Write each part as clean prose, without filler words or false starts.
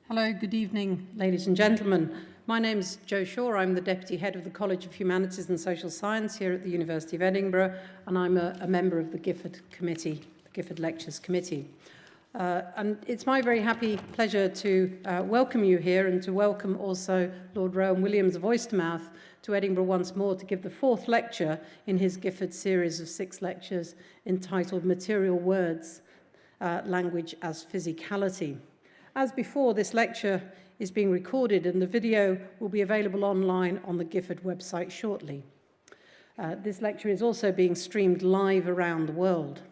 Hello, good evening, ladies and gentlemen. My name is Jo Shaw. I'm the Deputy Head of the College of Humanities and Social Science here at the University of Edinburgh, and I'm a member of the Gifford Committee, the Gifford Lectures Committee. And it's my very happy pleasure to welcome you here and to welcome also Lord Rowan Williams of Oystermouth to Edinburgh once more to give the fourth lecture in his Gifford series of 6 lectures entitled Material Words, Language as Physicality. As before, this lecture is being recorded and the video will be available online on the Gifford website shortly. This lecture is also being streamed live around the world.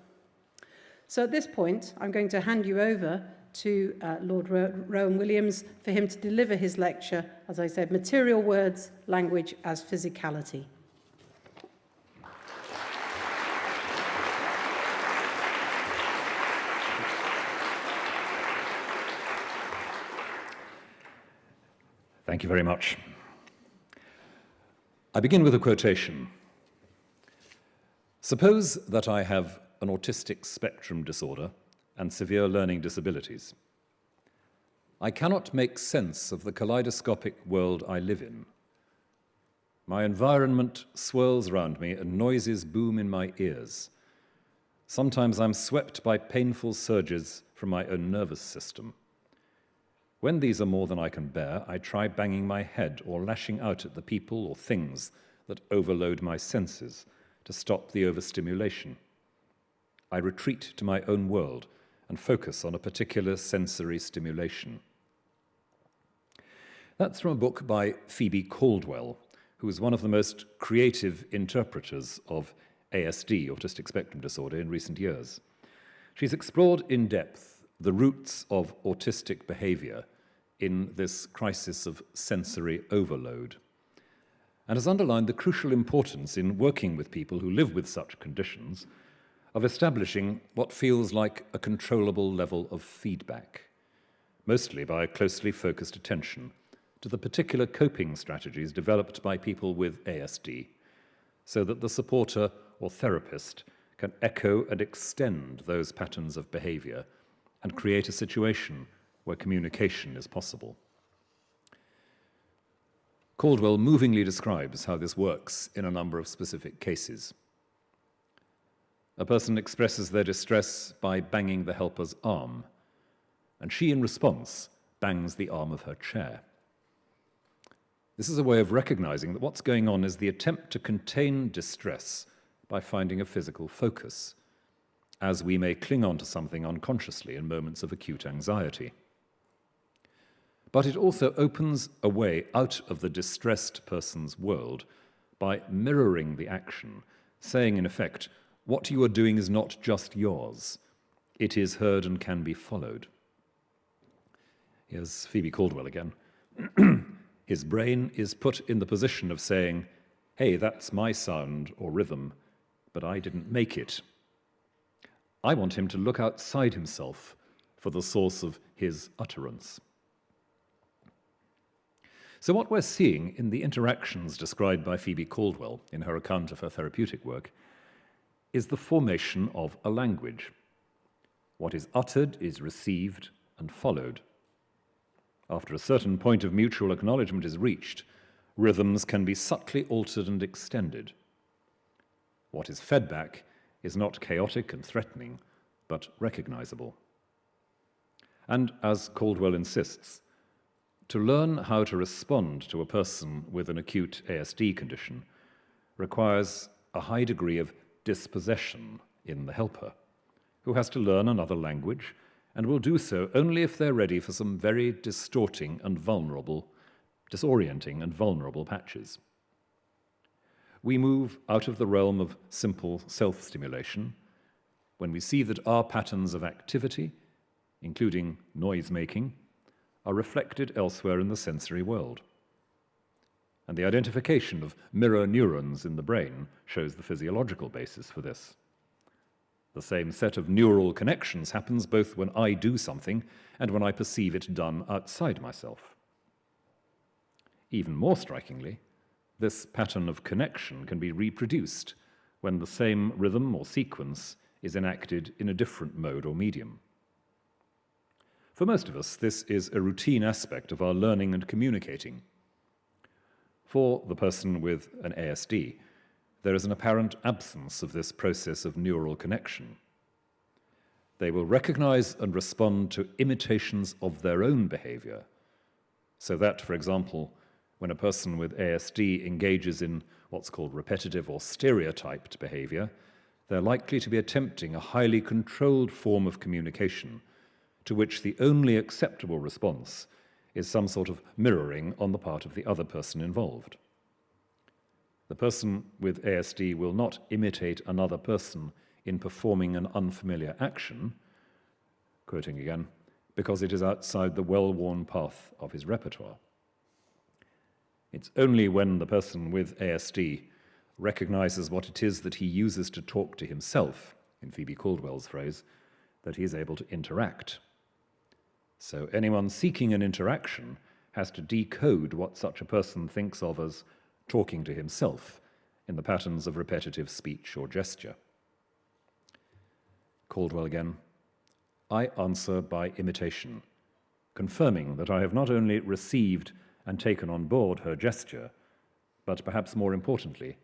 So at this point, I'm going to hand you over to Lord Rowan Williams for him to deliver his lecture, as I said, Material Words, Language as Physicality. Thank you very much. I begin with a quotation. Suppose that I have an autistic spectrum disorder and severe learning disabilities. I cannot make sense of the kaleidoscopic world I live in. My environment swirls around me and noises boom in my ears. Sometimes I'm swept by painful surges from my own nervous system. When these are more than I can bear, I try banging my head or lashing out at the people or things that overload my senses to stop the overstimulation. I retreat to my own world and focus on a particular sensory stimulation. That's from a book by Phoebe Caldwell, who is one of the most creative interpreters of ASD, autistic spectrum disorder, in recent years. She's explored in depth the roots of autistic behaviour in this crisis of sensory overload, and has underlined the crucial importance in working with people who live with such conditions of establishing what feels like a controllable level of feedback, mostly by closely focused attention to the particular coping strategies developed by people with ASD, so that the supporter or therapist can echo and extend those patterns of behaviour and create a situation where communication is possible. Caldwell movingly describes how this works in a number of specific cases. A person expresses their distress by banging the helper's arm, and she, in response, bangs the arm of her chair. This is a way of recognizing that what's going on is the attempt to contain distress by finding a physical focus, as we may cling on to something unconsciously in moments of acute anxiety. But it also opens a way out of the distressed person's world by mirroring the action, saying in effect, what you are doing is not just yours, it is heard and can be followed. Here's Phoebe Caldwell again. His brain is put in the position of saying, hey, that's my sound or rhythm, but I didn't make it. I want him to look outside himself for the source of his utterance. So what we're seeing in the interactions described by Phoebe Caldwell in her account of her therapeutic work is the formation of a language. What is uttered is received and followed. After a certain point of mutual acknowledgement is reached, rhythms can be subtly altered and extended. What is fed back is not chaotic and threatening, but recognizable. And as Caldwell insists, to learn how to respond to a person with an acute ASD condition requires a high degree of dispossession in the helper, who has to learn another language and will do so only if they're ready for some very disorienting and vulnerable patches. We move out of the realm of simple self-stimulation when we see that our patterns of activity, including noise-making, are reflected elsewhere in the sensory world. And the identification of mirror neurons in the brain shows the physiological basis for this. The same set of neural connections happens both when I do something and when I perceive it done outside myself. Even more strikingly, this pattern of connection can be reproduced when the same rhythm or sequence is enacted in a different mode or medium. For most of us, this is a routine aspect of our learning and communicating. For the person with an ASD, there is an apparent absence of this process of neural connection. They will recognize and respond to imitations of their own behaviour, so that, for example, when a person with ASD engages in what's called repetitive or stereotyped behaviour, they're likely to be attempting a highly controlled form of communication to which the only acceptable response is some sort of mirroring on the part of the other person involved. The person with ASD will not imitate another person in performing an unfamiliar action, quoting again, because it is outside the well-worn path of his repertoire. It's only when the person with ASD recognizes what it is that he uses to talk to himself, in Phoebe Caldwell's phrase, that he is able to interact. So anyone seeking an interaction has to decode what such a person thinks of as talking to himself in the patterns of repetitive speech or gesture. Caldwell again, I answer by imitation, confirming that I have not only received and taken on board her gesture, but perhaps more importantly,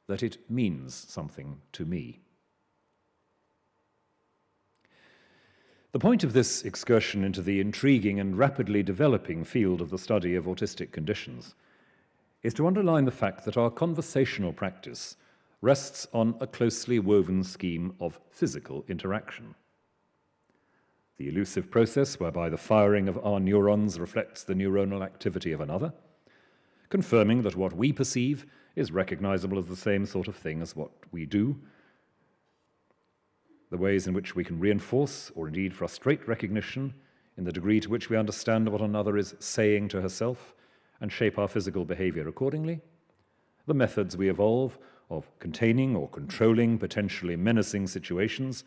that it means something to me. The point of this excursion into the intriguing and rapidly developing field of the study of autistic conditions is to underline the fact that our conversational practice rests on a closely woven scheme of physical interaction. The elusive process whereby the firing of our neurons reflects the neuronal activity of another, confirming that what we perceive is recognizable as the same sort of thing as what we do, the ways in which we can reinforce or indeed frustrate recognition in the degree to which we understand what another is saying to herself and shape our physical behavior accordingly, the methods we evolve of containing or controlling potentially menacing situations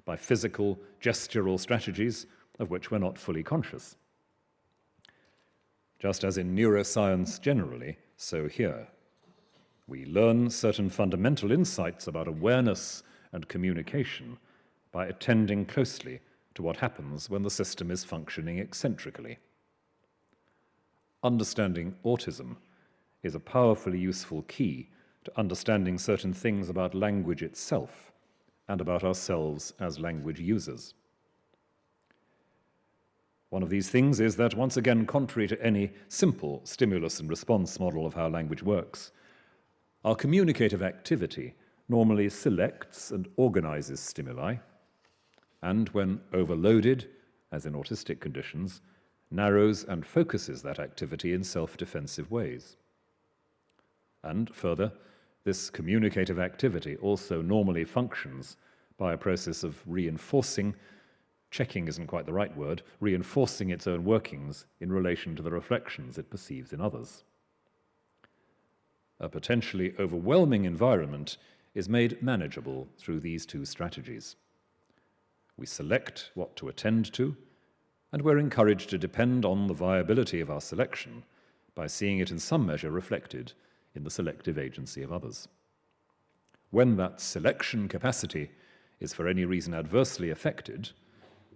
by physical, gestural strategies of which we're not fully conscious. Just as in neuroscience generally, so here. We learn certain fundamental insights about awareness and communication by attending closely to what happens when the system is functioning eccentrically. Understanding autism is a powerfully useful key to understanding certain things about language itself and about ourselves as language users. One of these things is that, once again, contrary to any simple stimulus and response model of how language works, our communicative activity normally selects and organizes stimuli, and when overloaded, as in autistic conditions, narrows and focuses that activity in self-defensive ways. And further, this communicative activity also normally functions by a process of reinforcing, checking isn't quite the right word, reinforcing its own workings in relation to the reflections it perceives in others. A potentially overwhelming environment is made manageable through these two strategies. We select what to attend to, and we're encouraged to depend on the viability of our selection by seeing it in some measure reflected in the selective agency of others. When that selection capacity is for any reason adversely affected,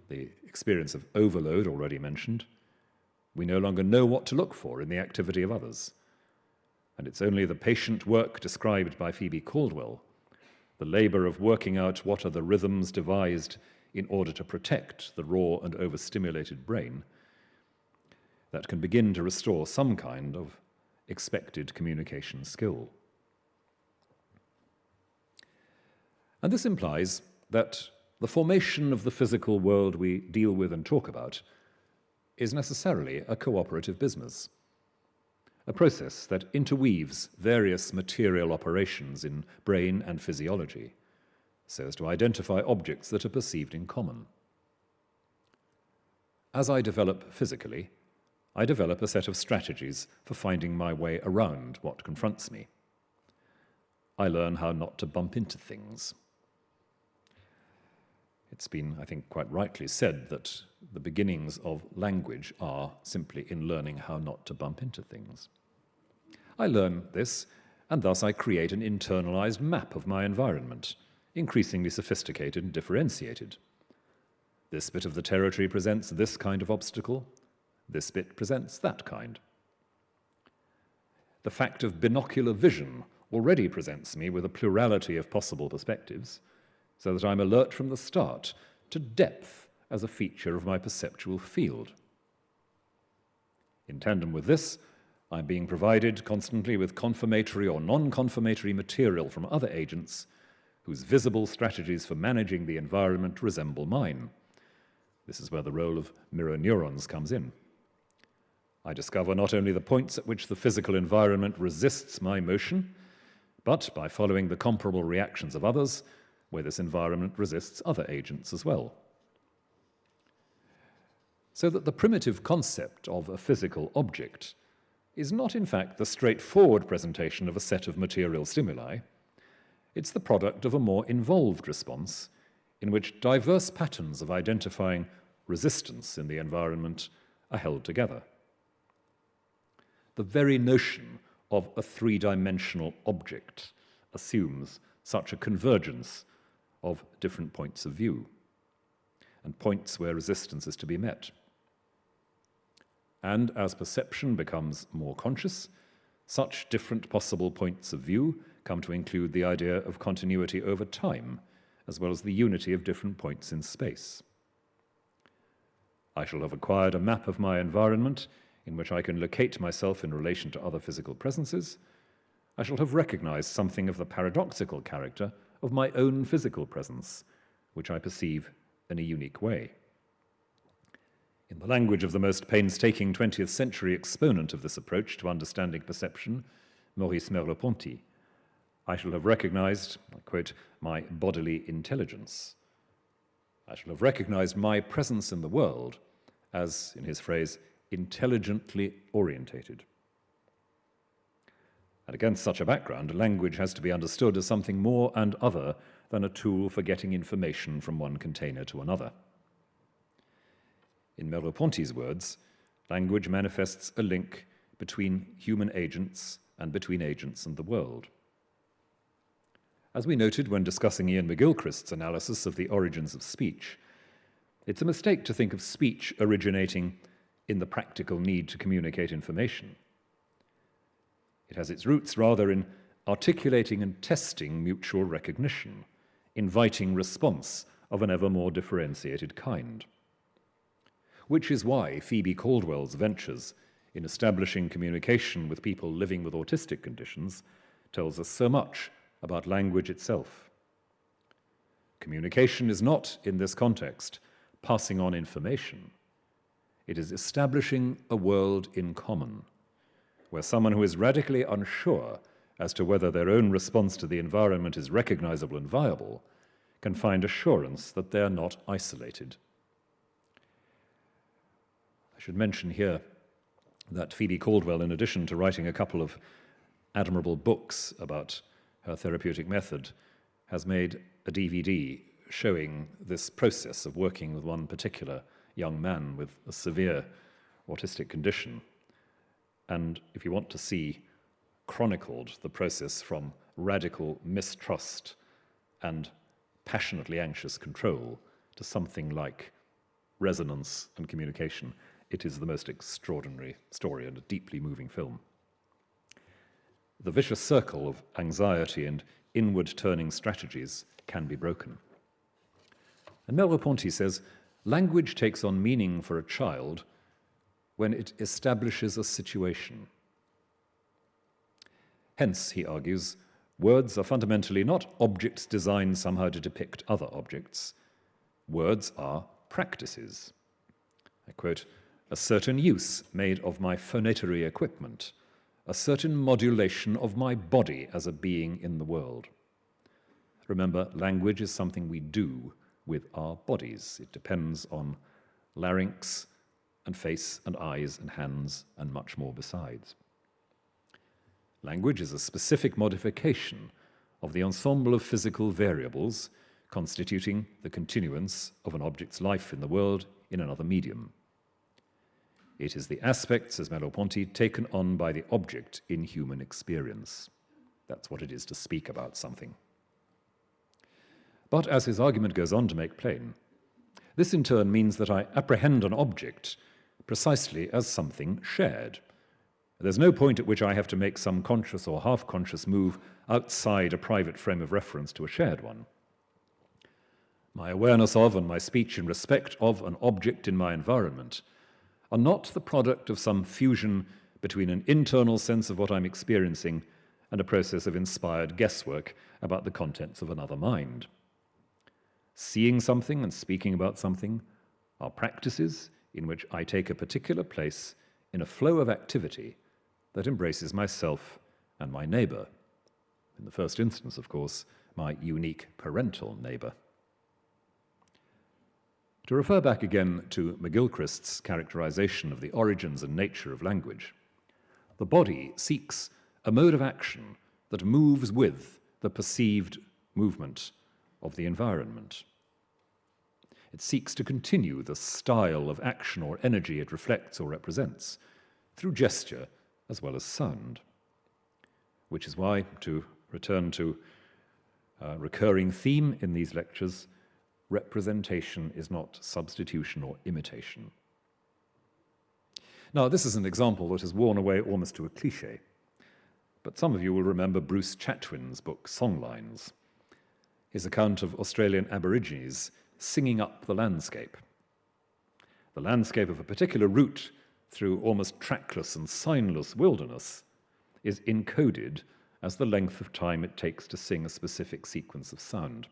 the experience of overload already mentioned, we no longer know what to look for in the activity of others. And it's only the patient work described by Phoebe Caldwell, the labour of working out what are the rhythms devised in order to protect the raw and overstimulated brain, that can begin to restore some kind of expected communication skill. And this implies that the formation of the physical world we deal with and talk about is necessarily a cooperative business, a process that interweaves various material operations in brain and physiology, so as to identify objects that are perceived in common. As I develop physically, I develop a set of strategies for finding my way around what confronts me. I learn how not to bump into things. It's been, I think, quite rightly said that the beginnings of language are simply in learning how not to bump into things. I learn this, and thus I create an internalized map of my environment, increasingly sophisticated and differentiated. This bit of the territory presents this kind of obstacle. This bit presents that kind. The fact of binocular vision already presents me with a plurality of possible perspectives, so that I'm alert from the start to depth as a feature of my perceptual field. In tandem with this, I'm being provided constantly with confirmatory or non-confirmatory material from other agents whose visible strategies for managing the environment resemble mine. This is where the role of mirror neurons comes in. I discover not only the points at which the physical environment resists my motion, but by following the comparable reactions of others, where this environment resists other agents as well. So that the primitive concept of a physical object is not in fact the straightforward presentation of a set of material stimuli. It's the product of a more involved response in which diverse patterns of identifying resistance in the environment are held together. The very notion of a three-dimensional object assumes such a convergence of different points of view and points where resistance is to be met. And as perception becomes more conscious, such different possible points of view come to include the idea of continuity over time, as well as the unity of different points in space. I shall have acquired a map of my environment in which I can locate myself in relation to other physical presences. I shall have recognized something of the paradoxical character of my own physical presence, which I perceive in a unique way. In the language of the most painstaking 20th century exponent of this approach to understanding perception, Maurice Merleau-Ponty, I shall have recognized, I quote, my bodily intelligence. I shall have recognized my presence in the world as, in his phrase, intelligently orientated. And against such a background, language has to be understood as something more and other than a tool for getting information from one container to another. In Merleau-Ponty's words, language manifests a link between human agents and between agents and the world. As we noted when discussing Ian McGilchrist's analysis of the origins of speech, it's a mistake to think of speech originating in the practical need to communicate information. It has its roots rather in articulating and testing mutual recognition, inviting response of an ever more differentiated kind. Which is why Phoebe Caldwell's ventures in establishing communication with people living with autistic conditions tells us so much about language itself. Communication is not, in this context, passing on information. It is establishing a world in common, where someone who is radically unsure as to whether their own response to the environment is recognizable and viable can find assurance that they are not isolated. I should mention here that Phoebe Caldwell, in addition to writing a couple of admirable books about her therapeutic method, has made a DVD showing this process of working with one particular young man with a severe autistic condition. And if you want to see chronicled the process from radical mistrust and passionately anxious control to something like resonance and communication, it is the most extraordinary story and a deeply moving film. The vicious circle of anxiety and inward-turning strategies can be broken. And Merleau-Ponty says, language takes on meaning for a child when it establishes a situation. Hence, he argues, words are fundamentally not objects designed somehow to depict other objects. Words are practices. I quote, a certain use made of my phonatory equipment, a certain modulation of my body as a being in the world. Remember, language is something we do with our bodies. It depends on larynx and face and eyes and hands and much more besides. Language is a specific modification of the ensemble of physical variables constituting the continuance of an object's life in the world in another medium. It is the aspects, says Merleau-Ponty, taken on by the object in human experience. That's what it is to speak about something. But as his argument goes on to make plain, This in turn means that I apprehend an object precisely as something shared. There's no point at which I have to make some conscious or half-conscious move outside a private frame of reference to a shared one. My awareness of and my speech in respect of an object in my environment are not the product of some fusion between an internal sense of what I'm experiencing and a process of inspired guesswork about the contents of another mind. Seeing something and speaking about something are practices in which I take a particular place in a flow of activity that embraces myself and my neighbour. In the first instance, of course, my unique parental neighbour. To refer back again to McGilchrist's characterization of the origins and nature of language, the body seeks a mode of action that moves with the perceived movement of the environment. It seeks to continue the style of action or energy it reflects or represents through gesture as well as sound, which is why, to return to a recurring theme in these lectures, representation is not substitution or imitation. Now, this is an example that has worn away almost to a cliché, but some of you will remember Bruce Chatwin's book, Songlines, his account of Australian Aborigines singing up the landscape of a particular route through almost trackless and signless wilderness is encoded as the length of time it takes to sing a specific sequence of sound.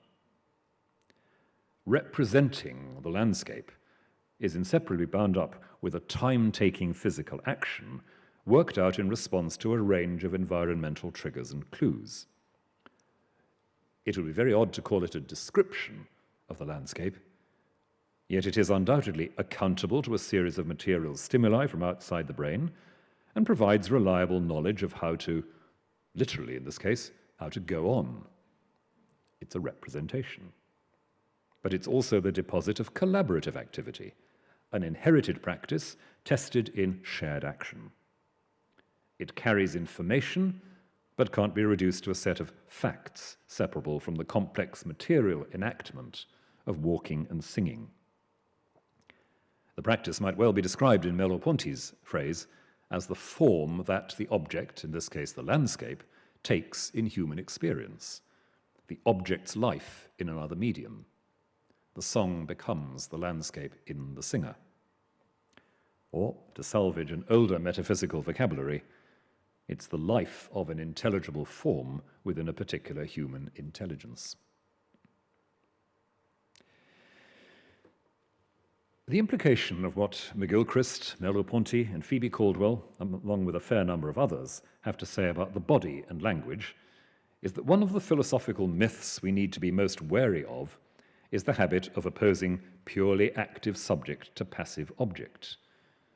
Representing the landscape is inseparably bound up with a time-taking physical action worked out in response to a range of environmental triggers and clues. It would be very odd to call it a description of the landscape, yet it is undoubtedly accountable to a series of material stimuli from outside the brain and provides reliable knowledge of how to, literally in this case, how to go on. It's a representation. But it's also the deposit of collaborative activity, an inherited practice tested in shared action. It carries information, but can't be reduced to a set of facts separable from the complex material enactment of walking and singing. The practice might well be described in Merleau-Ponty's phrase as the form that the object, in this case the landscape, takes in human experience, the object's life in another medium. The song becomes the landscape in the singer. Or, to salvage an older metaphysical vocabulary, it's the life of an intelligible form within a particular human intelligence. The implication of what McGilchrist, Merleau-Ponty, and Phoebe Caldwell, along with a fair number of others, have to say about the body and language is that one of the philosophical myths we need to be most wary of is the habit of opposing purely active subject to passive object,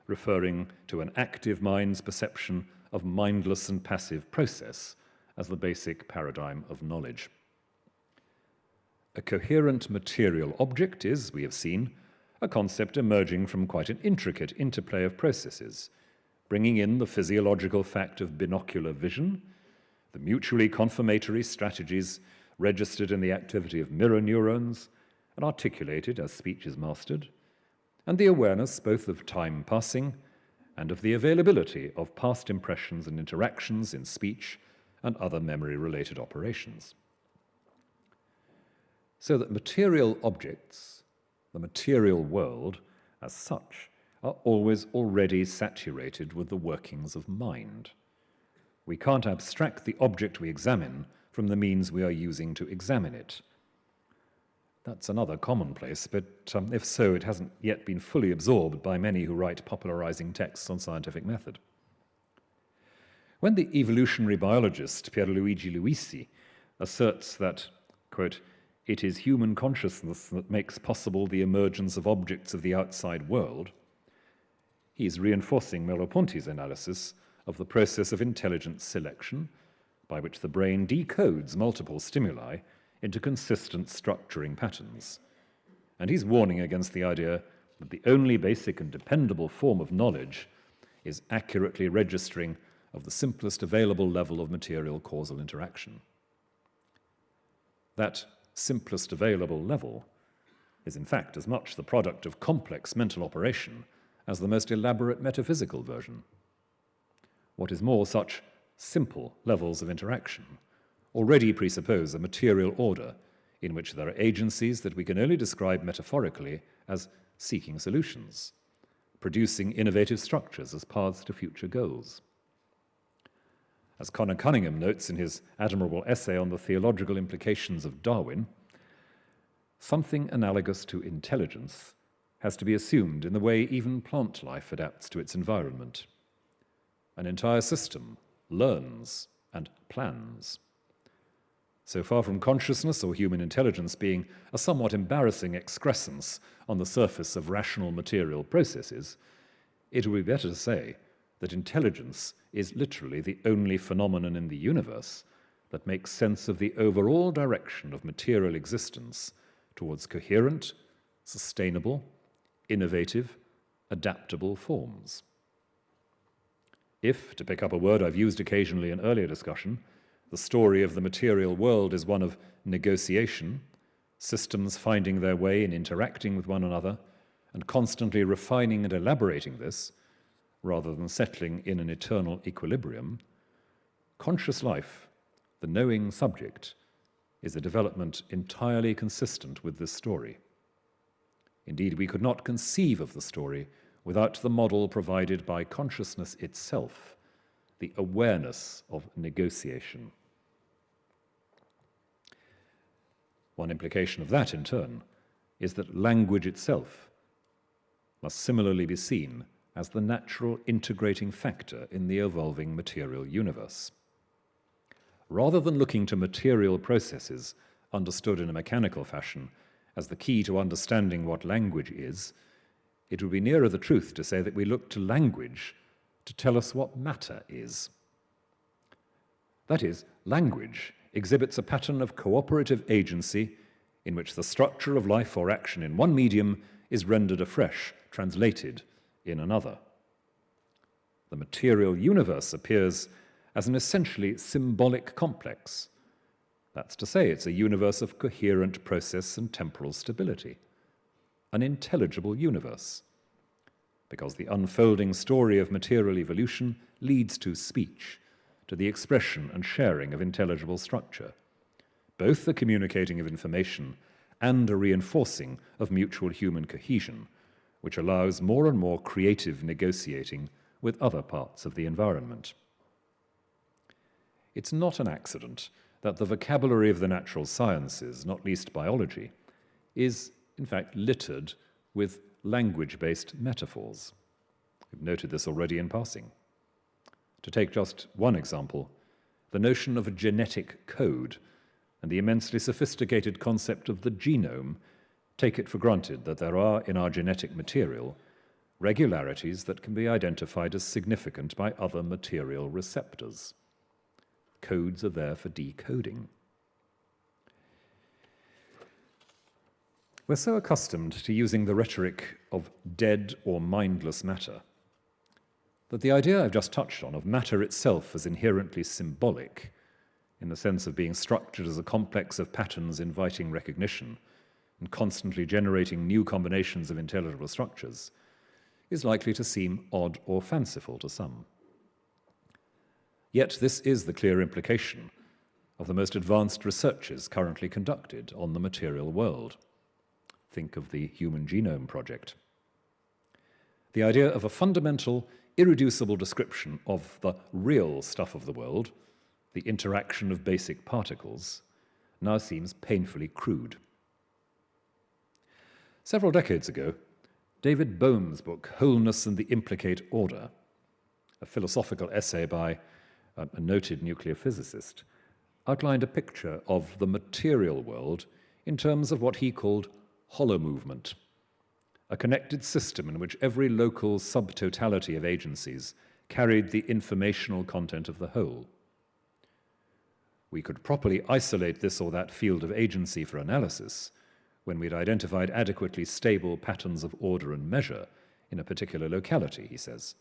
referring to an active mind's perception of mindless and passive process as the basic paradigm of knowledge. A coherent material object is, we have seen, a concept emerging from quite an intricate interplay of processes, bringing in the physiological fact of binocular vision, the mutually confirmatory strategies registered in the activity of mirror neurons and articulated as speech is mastered, and the awareness both of time passing and of the availability of past impressions and interactions in speech and other memory-related operations. So that material objects, the material world as such, are always already saturated with the workings of mind. We can't abstract the object we examine from the means we are using to examine it. That's another commonplace, but if so, it hasn't yet been fully absorbed by many who write popularizing texts on scientific method. When the evolutionary biologist Pierluigi Luisi asserts that, quote, "it is human consciousness that makes possible the emergence of objects of the outside world," he is reinforcing Merleau-Ponty's analysis of the process of intelligent selection, by which the brain decodes multiple stimuli into consistent structuring patterns. And he's warning against the idea that the only basic and dependable form of knowledge is accurately registering of the simplest available level of material causal interaction. That simplest available level is in fact as much the product of complex mental operation as the most elaborate metaphysical version. What is more, such simple levels of interaction already presuppose a material order in which there are agencies that we can only describe metaphorically as seeking solutions, producing innovative structures as paths to future goals. As Connor Cunningham notes in his admirable essay on the theological implications of Darwin, something analogous to intelligence has to be assumed in the way even plant life adapts to its environment. An entire system learns and plans. So far from consciousness or human intelligence being a somewhat embarrassing excrescence on the surface of rational material processes, it would be better to say that intelligence is literally the only phenomenon in the universe that makes sense of the overall direction of material existence towards coherent, sustainable, innovative, adaptable forms. If, to pick up a word I've used occasionally in earlier discussion, the story of the material world is one of negotiation, systems finding their way in interacting with one another, and constantly refining and elaborating this, rather than settling in an eternal equilibrium, conscious life, the knowing subject, is a development entirely consistent with this story. Indeed, we could not conceive of the story without the model provided by consciousness itself, the awareness of negotiation. One implication of that, in turn, is that language itself must similarly be seen as the natural integrating factor in the evolving material universe. Rather than looking to material processes understood in a mechanical fashion as the key to understanding what language is, it would be nearer the truth to say that we look to language to tell us what matter is. That is, language exhibits a pattern of cooperative agency in which the structure of life or action in one medium is rendered afresh, translated in another. The material universe appears as an essentially symbolic complex. That's to say, it's a universe of coherent process and temporal stability, an intelligible universe, because the unfolding story of material evolution leads to speech, to the expression and sharing of intelligible structure, both the communicating of information and a reinforcing of mutual human cohesion, which allows more and more creative negotiating with other parts of the environment. It's not an accident that the vocabulary of the natural sciences, not least biology, is in fact littered with language-based metaphors. We've noted this already in passing. To take just one example, the notion of a genetic code and the immensely sophisticated concept of the genome take it for granted that there are in our genetic material regularities that can be identified as significant by other material receptors. Codes are there for decoding. We're so accustomed to using the rhetoric of dead or mindless matter that the idea I've just touched on of matter itself as inherently symbolic, in the sense of being structured as a complex of patterns inviting recognition and constantly generating new combinations of intelligible structures, is likely to seem odd or fanciful to some. Yet this is the clear implication of the most advanced researches currently conducted on the material world. Think of the Human Genome Project. The idea of a fundamental, irreducible description of the real stuff of the world, the interaction of basic particles, now seems painfully crude. Several decades ago, David Bohm's book, Wholeness and the Implicate Order, a philosophical essay by a noted nuclear physicist, outlined a picture of the material world in terms of what he called hollow movement, a connected system in which every local subtotality of agencies carried the informational content of the whole. We could properly isolate this or that field of agency for analysis when we'd identified adequately stable patterns of order and measure in a particular locality, he says.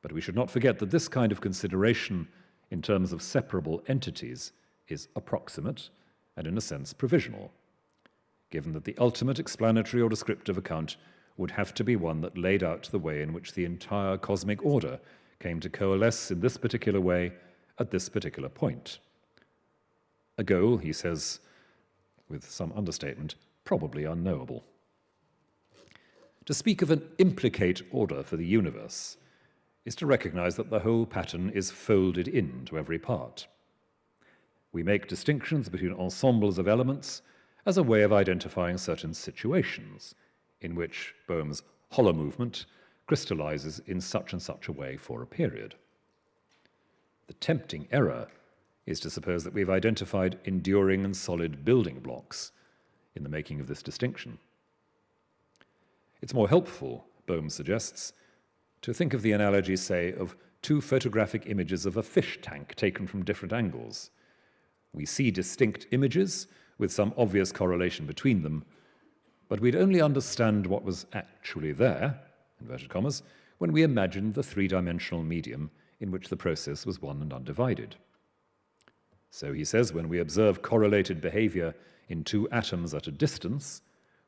But we should not forget that this kind of consideration in terms of separable entities is approximate and, in a sense, provisional, given that the ultimate explanatory or descriptive account would have to be one that laid out the way in which the entire cosmic order came to coalesce in this particular way at this particular point. A goal, he says, with some understatement, probably unknowable. To speak of an implicate order for the universe is to recognize that the whole pattern is folded into every part. We make distinctions between ensembles of elements as a way of identifying certain situations in which Boehm's hollow movement crystallizes in such and such a way for a period. The tempting error is to suppose that we've identified enduring and solid building blocks in the making of this distinction. It's more helpful, Boehm suggests, to think of the analogy, say, of two photographic images of a fish tank taken from different angles. We see distinct images with some obvious correlation between them, but we'd only understand what was actually there, inverted commas, when we imagined the three-dimensional medium in which the process was one and undivided. So he says, when we observe correlated behaviour in two atoms at a distance,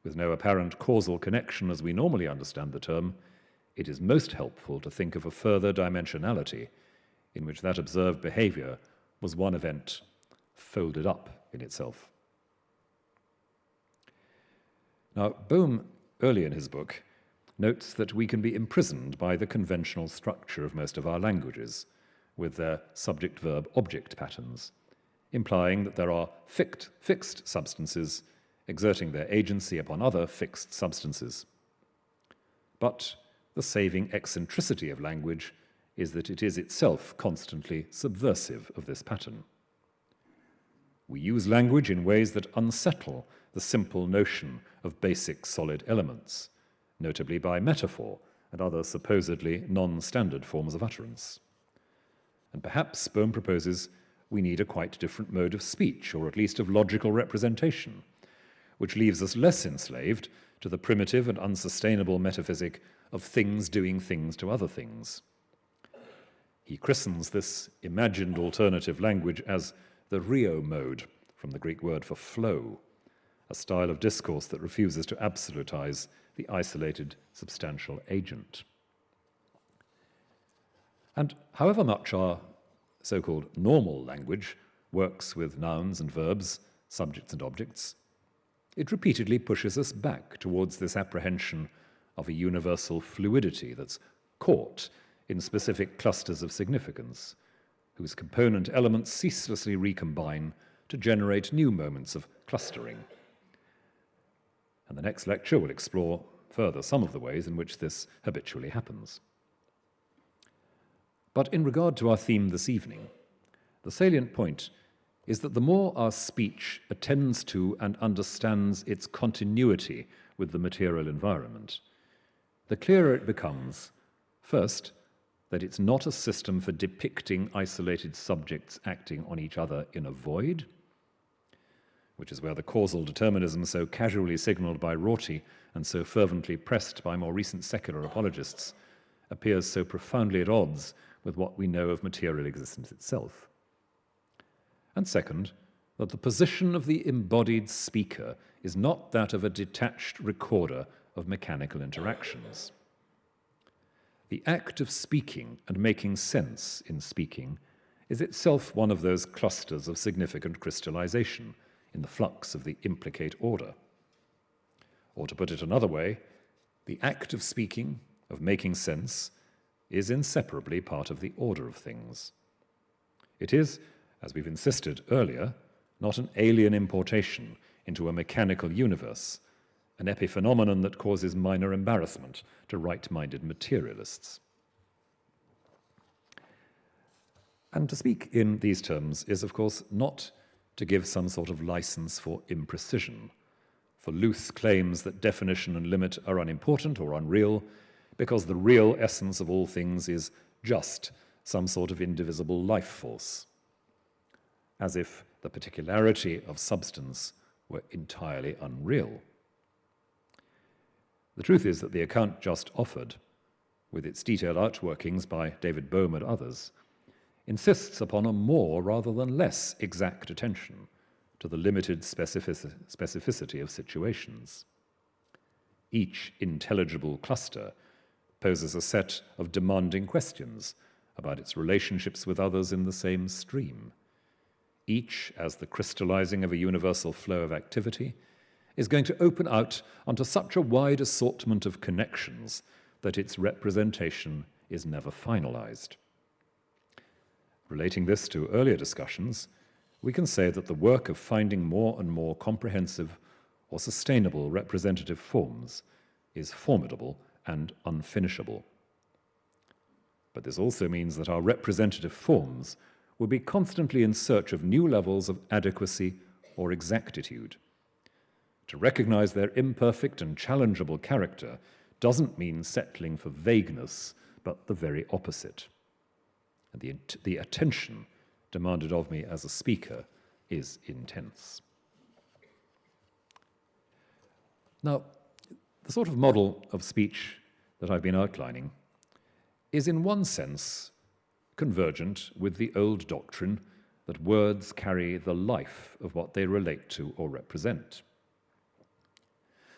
with no apparent causal connection as we normally understand the term, it is most helpful to think of a further dimensionality in which that observed behaviour was one event folded up in itself. Now, Boehm, early in his book, notes that we can be imprisoned by the conventional structure of most of our languages, with their subject-verb-object patterns, implying that there are fixed substances exerting their agency upon other fixed substances. But the saving eccentricity of language is that it is itself constantly subversive of this pattern. We use language in ways that unsettle the simple notion of basic solid elements, notably by metaphor and other supposedly non-standard forms of utterance. And perhaps Boehm proposes we need a quite different mode of speech, or at least of logical representation, which leaves us less enslaved to the primitive and unsustainable metaphysic of things doing things to other things. He christens this imagined alternative language as the Rio mode, from the Greek word for flow, a style of discourse that refuses to absolutize the isolated substantial agent. And however much our so-called normal language works with nouns and verbs, subjects and objects, it repeatedly pushes us back towards this apprehension of a universal fluidity that's caught in specific clusters of significance, whose component elements ceaselessly recombine to generate new moments of clustering. And the next lecture will explore further some of the ways in which this habitually happens. But in regard to our theme this evening, the salient point is that the more our speech attends to and understands its continuity with the material environment, the clearer it becomes, first, that it's not a system for depicting isolated subjects acting on each other in a void, which is where the causal determinism so casually signalled by Rorty and so fervently pressed by more recent secular apologists appears so profoundly at odds with what we know of material existence itself. And second, that the position of the embodied speaker is not that of a detached recorder of mechanical interactions. The act of speaking and making sense in speaking is itself one of those clusters of significant crystallization in the flux of the implicate order. Or to put it another way, the act of speaking, of making sense, is inseparably part of the order of things. It is, as we've insisted earlier, not an alien importation into a mechanical universe, an epiphenomenon that causes minor embarrassment to right-minded materialists. And to speak in these terms is, of course, not to give some sort of license for imprecision, for loose claims that definition and limit are unimportant or unreal, because the real essence of all things is just some sort of indivisible life force, as if the particularity of substance were entirely unreal. The truth is that the account just offered, with its detailed outworkings by David Boehm and others, insists upon a more rather than less exact attention to the limited specificity of situations. Each intelligible cluster poses a set of demanding questions about its relationships with others in the same stream. Each, as the crystallizing of a universal flow of activity, is going to open out onto such a wide assortment of connections that its representation is never finalized. Relating this to earlier discussions, we can say that the work of finding more and more comprehensive or sustainable representative forms is formidable and unfinishable. But this also means that our representative forms will be constantly in search of new levels of adequacy or exactitude. To recognize their imperfect and challengeable character doesn't mean settling for vagueness, but the very opposite. And the attention demanded of me as a speaker is intense. Now, the sort of model of speech that I've been outlining is in one sense convergent with the old doctrine that words carry the life of what they relate to or represent.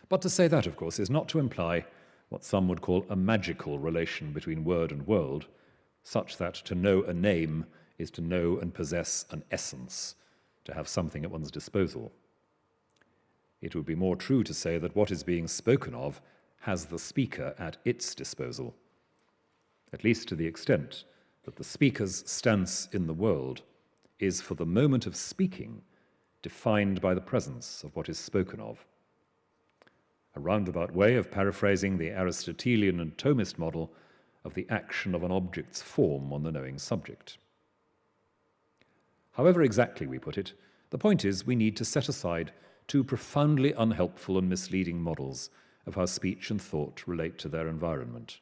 But to say that, of course, is not to imply what some would call a magical relation between word and world, such that to know a name is to know and possess an essence, to have something at one's disposal. It would be more true to say that what is being spoken of has the speaker at its disposal, at least to the extent that the speaker's stance in the world is, for the moment of speaking, defined by the presence of what is spoken of. A roundabout way of paraphrasing the Aristotelian and Thomist model of the action of an object's form on the knowing subject. However exactly we put it, the point is we need to set aside two profoundly unhelpful and misleading models of how speech and thought relate to their environment.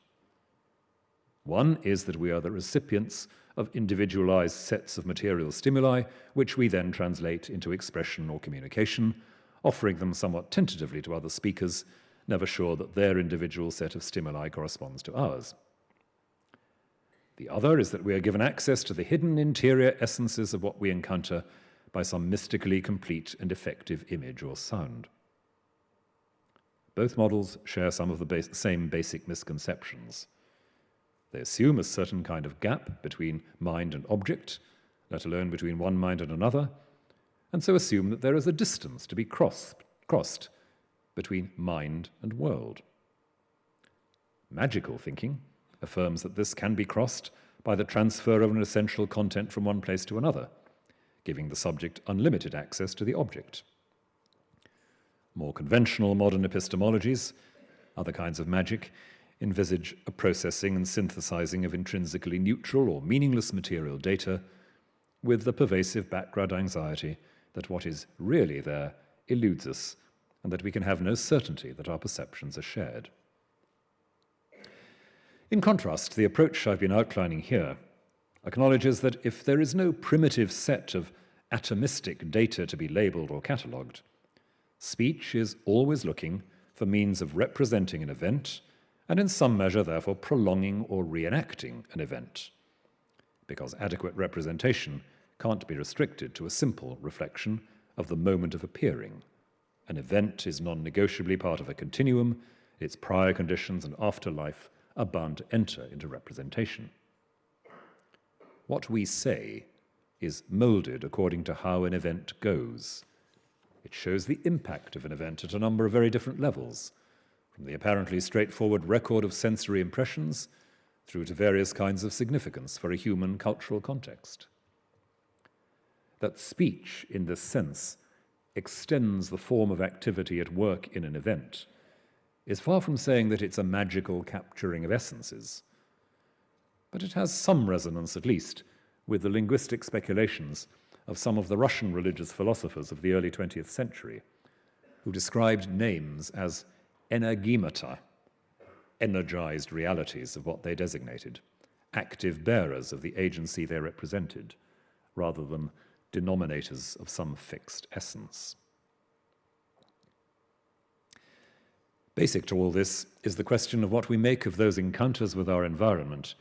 One is that we are the recipients of individualized sets of material stimuli, which we then translate into expression or communication, offering them somewhat tentatively to other speakers, never sure that their individual set of stimuli corresponds to ours. The other is that we are given access to the hidden interior essences of what we encounter by some mystically complete and effective image or sound. Both models share some of the same basic misconceptions. They assume a certain kind of gap between mind and object, let alone between one mind and another, and so assume that there is a distance to be crossed between mind and world. Magical thinking affirms that this can be crossed by the transfer of an essential content from one place to another, giving the subject unlimited access to the object. More conventional modern epistemologies, other kinds of magic, envisage a processing and synthesizing of intrinsically neutral or meaningless material data with the pervasive background anxiety that what is really there eludes us and that we can have no certainty that our perceptions are shared. In contrast, the approach I've been outlining here acknowledges that if there is no primitive set of atomistic data to be labeled or catalogued, speech is always looking for means of representing an event and in some measure, therefore, prolonging or reenacting an event, because adequate representation can't be restricted to a simple reflection of the moment of appearing. An event is non-negotiably part of a continuum, its prior conditions and afterlife are bound to enter into representation. What we say is moulded according to how an event goes. It shows the impact of an event at a number of very different levels, from the apparently straightforward record of sensory impressions through to various kinds of significance for a human cultural context. That speech, in this sense, extends the form of activity at work in an event is far from saying that it's a magical capturing of essences, but it has some resonance, at least, with the linguistic speculations of some of the Russian religious philosophers of the early 20th century, who described names as energemata, energized realities of what they designated, active bearers of the agency they represented, rather than denominators of some fixed essence. Basic to all this is the question of what we make of those encounters with our environment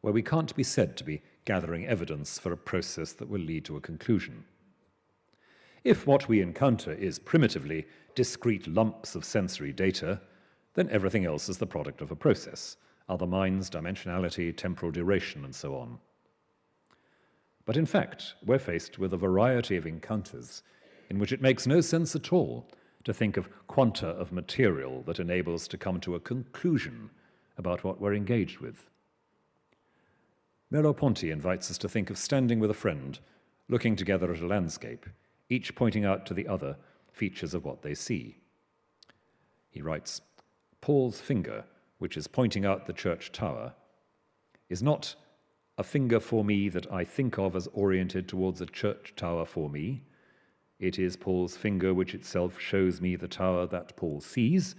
where we can't be said to be gathering evidence for a process that will lead to a conclusion. If what we encounter is primitively discrete lumps of sensory data, then everything else is the product of a process, other minds, dimensionality, temporal duration, and so on. But in fact, we're faced with a variety of encounters in which it makes no sense at all to think of quanta of material that enable us to come to a conclusion about what we're engaged with. Merleau-Ponty invites us to think of standing with a friend, looking together at a landscape, each pointing out to the other features of what they see. He writes, "Paul's finger, which is pointing out the church tower, is not a finger for me that I think of as oriented towards a church tower for me. It is Paul's finger which itself shows me the tower that Paul sees,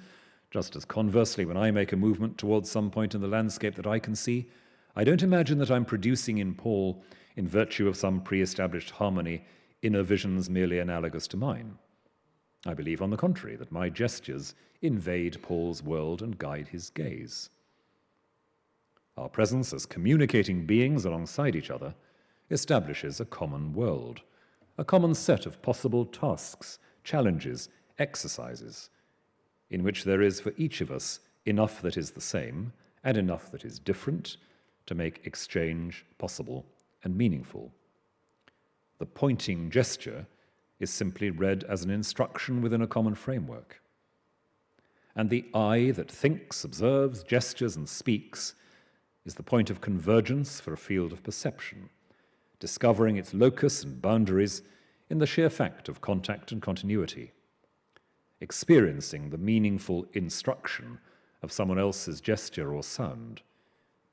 just as conversely, when I make a movement towards some point in the landscape that I can see, I don't imagine that I'm producing in Paul, in virtue of some pre-established harmony, inner visions merely analogous to mine. I believe, on the contrary, that my gestures invade Paul's world and guide his gaze. Our presence as communicating beings alongside each other establishes a common world, a common set of possible tasks, challenges, exercises, in which there is for each of us enough that is the same and enough that is different to make exchange possible and meaningful. The pointing gesture is simply read as an instruction within a common framework. And the I that thinks, observes, gestures, and speaks is the point of convergence for a field of perception, discovering its locus and boundaries in the sheer fact of contact and continuity, experiencing the meaningful instruction of someone else's gesture or sound,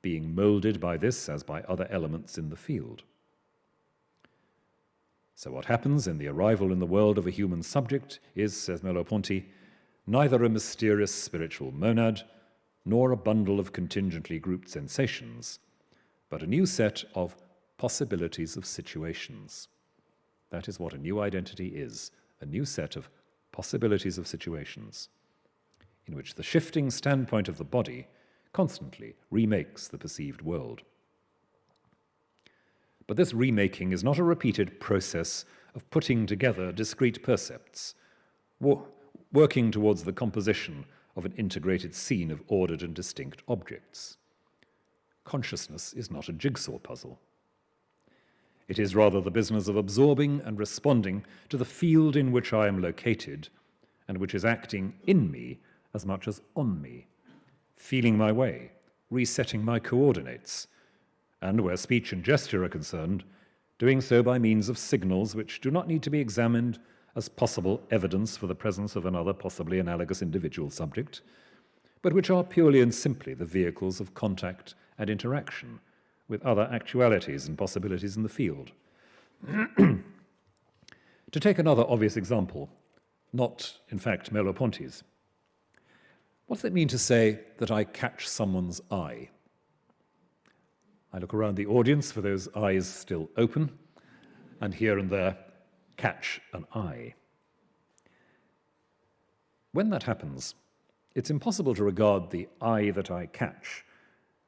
being moulded by this as by other elements in the field. So what happens in the arrival in the world of a human subject is, says Merleau-Ponty, neither a mysterious spiritual monad nor a bundle of contingently grouped sensations, but a new set of possibilities of situations. That is what a new identity is, a new set of possibilities of situations, in which the shifting standpoint of the body constantly remakes the perceived world. But this remaking is not a repeated process of putting together discrete percepts, working towards the composition of an integrated scene of ordered and distinct objects. Consciousness is not a jigsaw puzzle. It is rather the business of absorbing and responding to the field in which I am located and which is acting in me as much as on me, feeling my way, resetting my coordinates, and where speech and gesture are concerned, doing so by means of signals which do not need to be examined as possible evidence for the presence of another possibly analogous individual subject, but which are purely and simply the vehicles of contact and interaction with other actualities and possibilities in the field. To take another obvious example, not, in fact, Merleau-Ponty's, what does it mean to say that I catch someone's eye? I look around the audience for those eyes still open, and here and there catch an eye. When that happens, it's impossible to regard the eye that I catch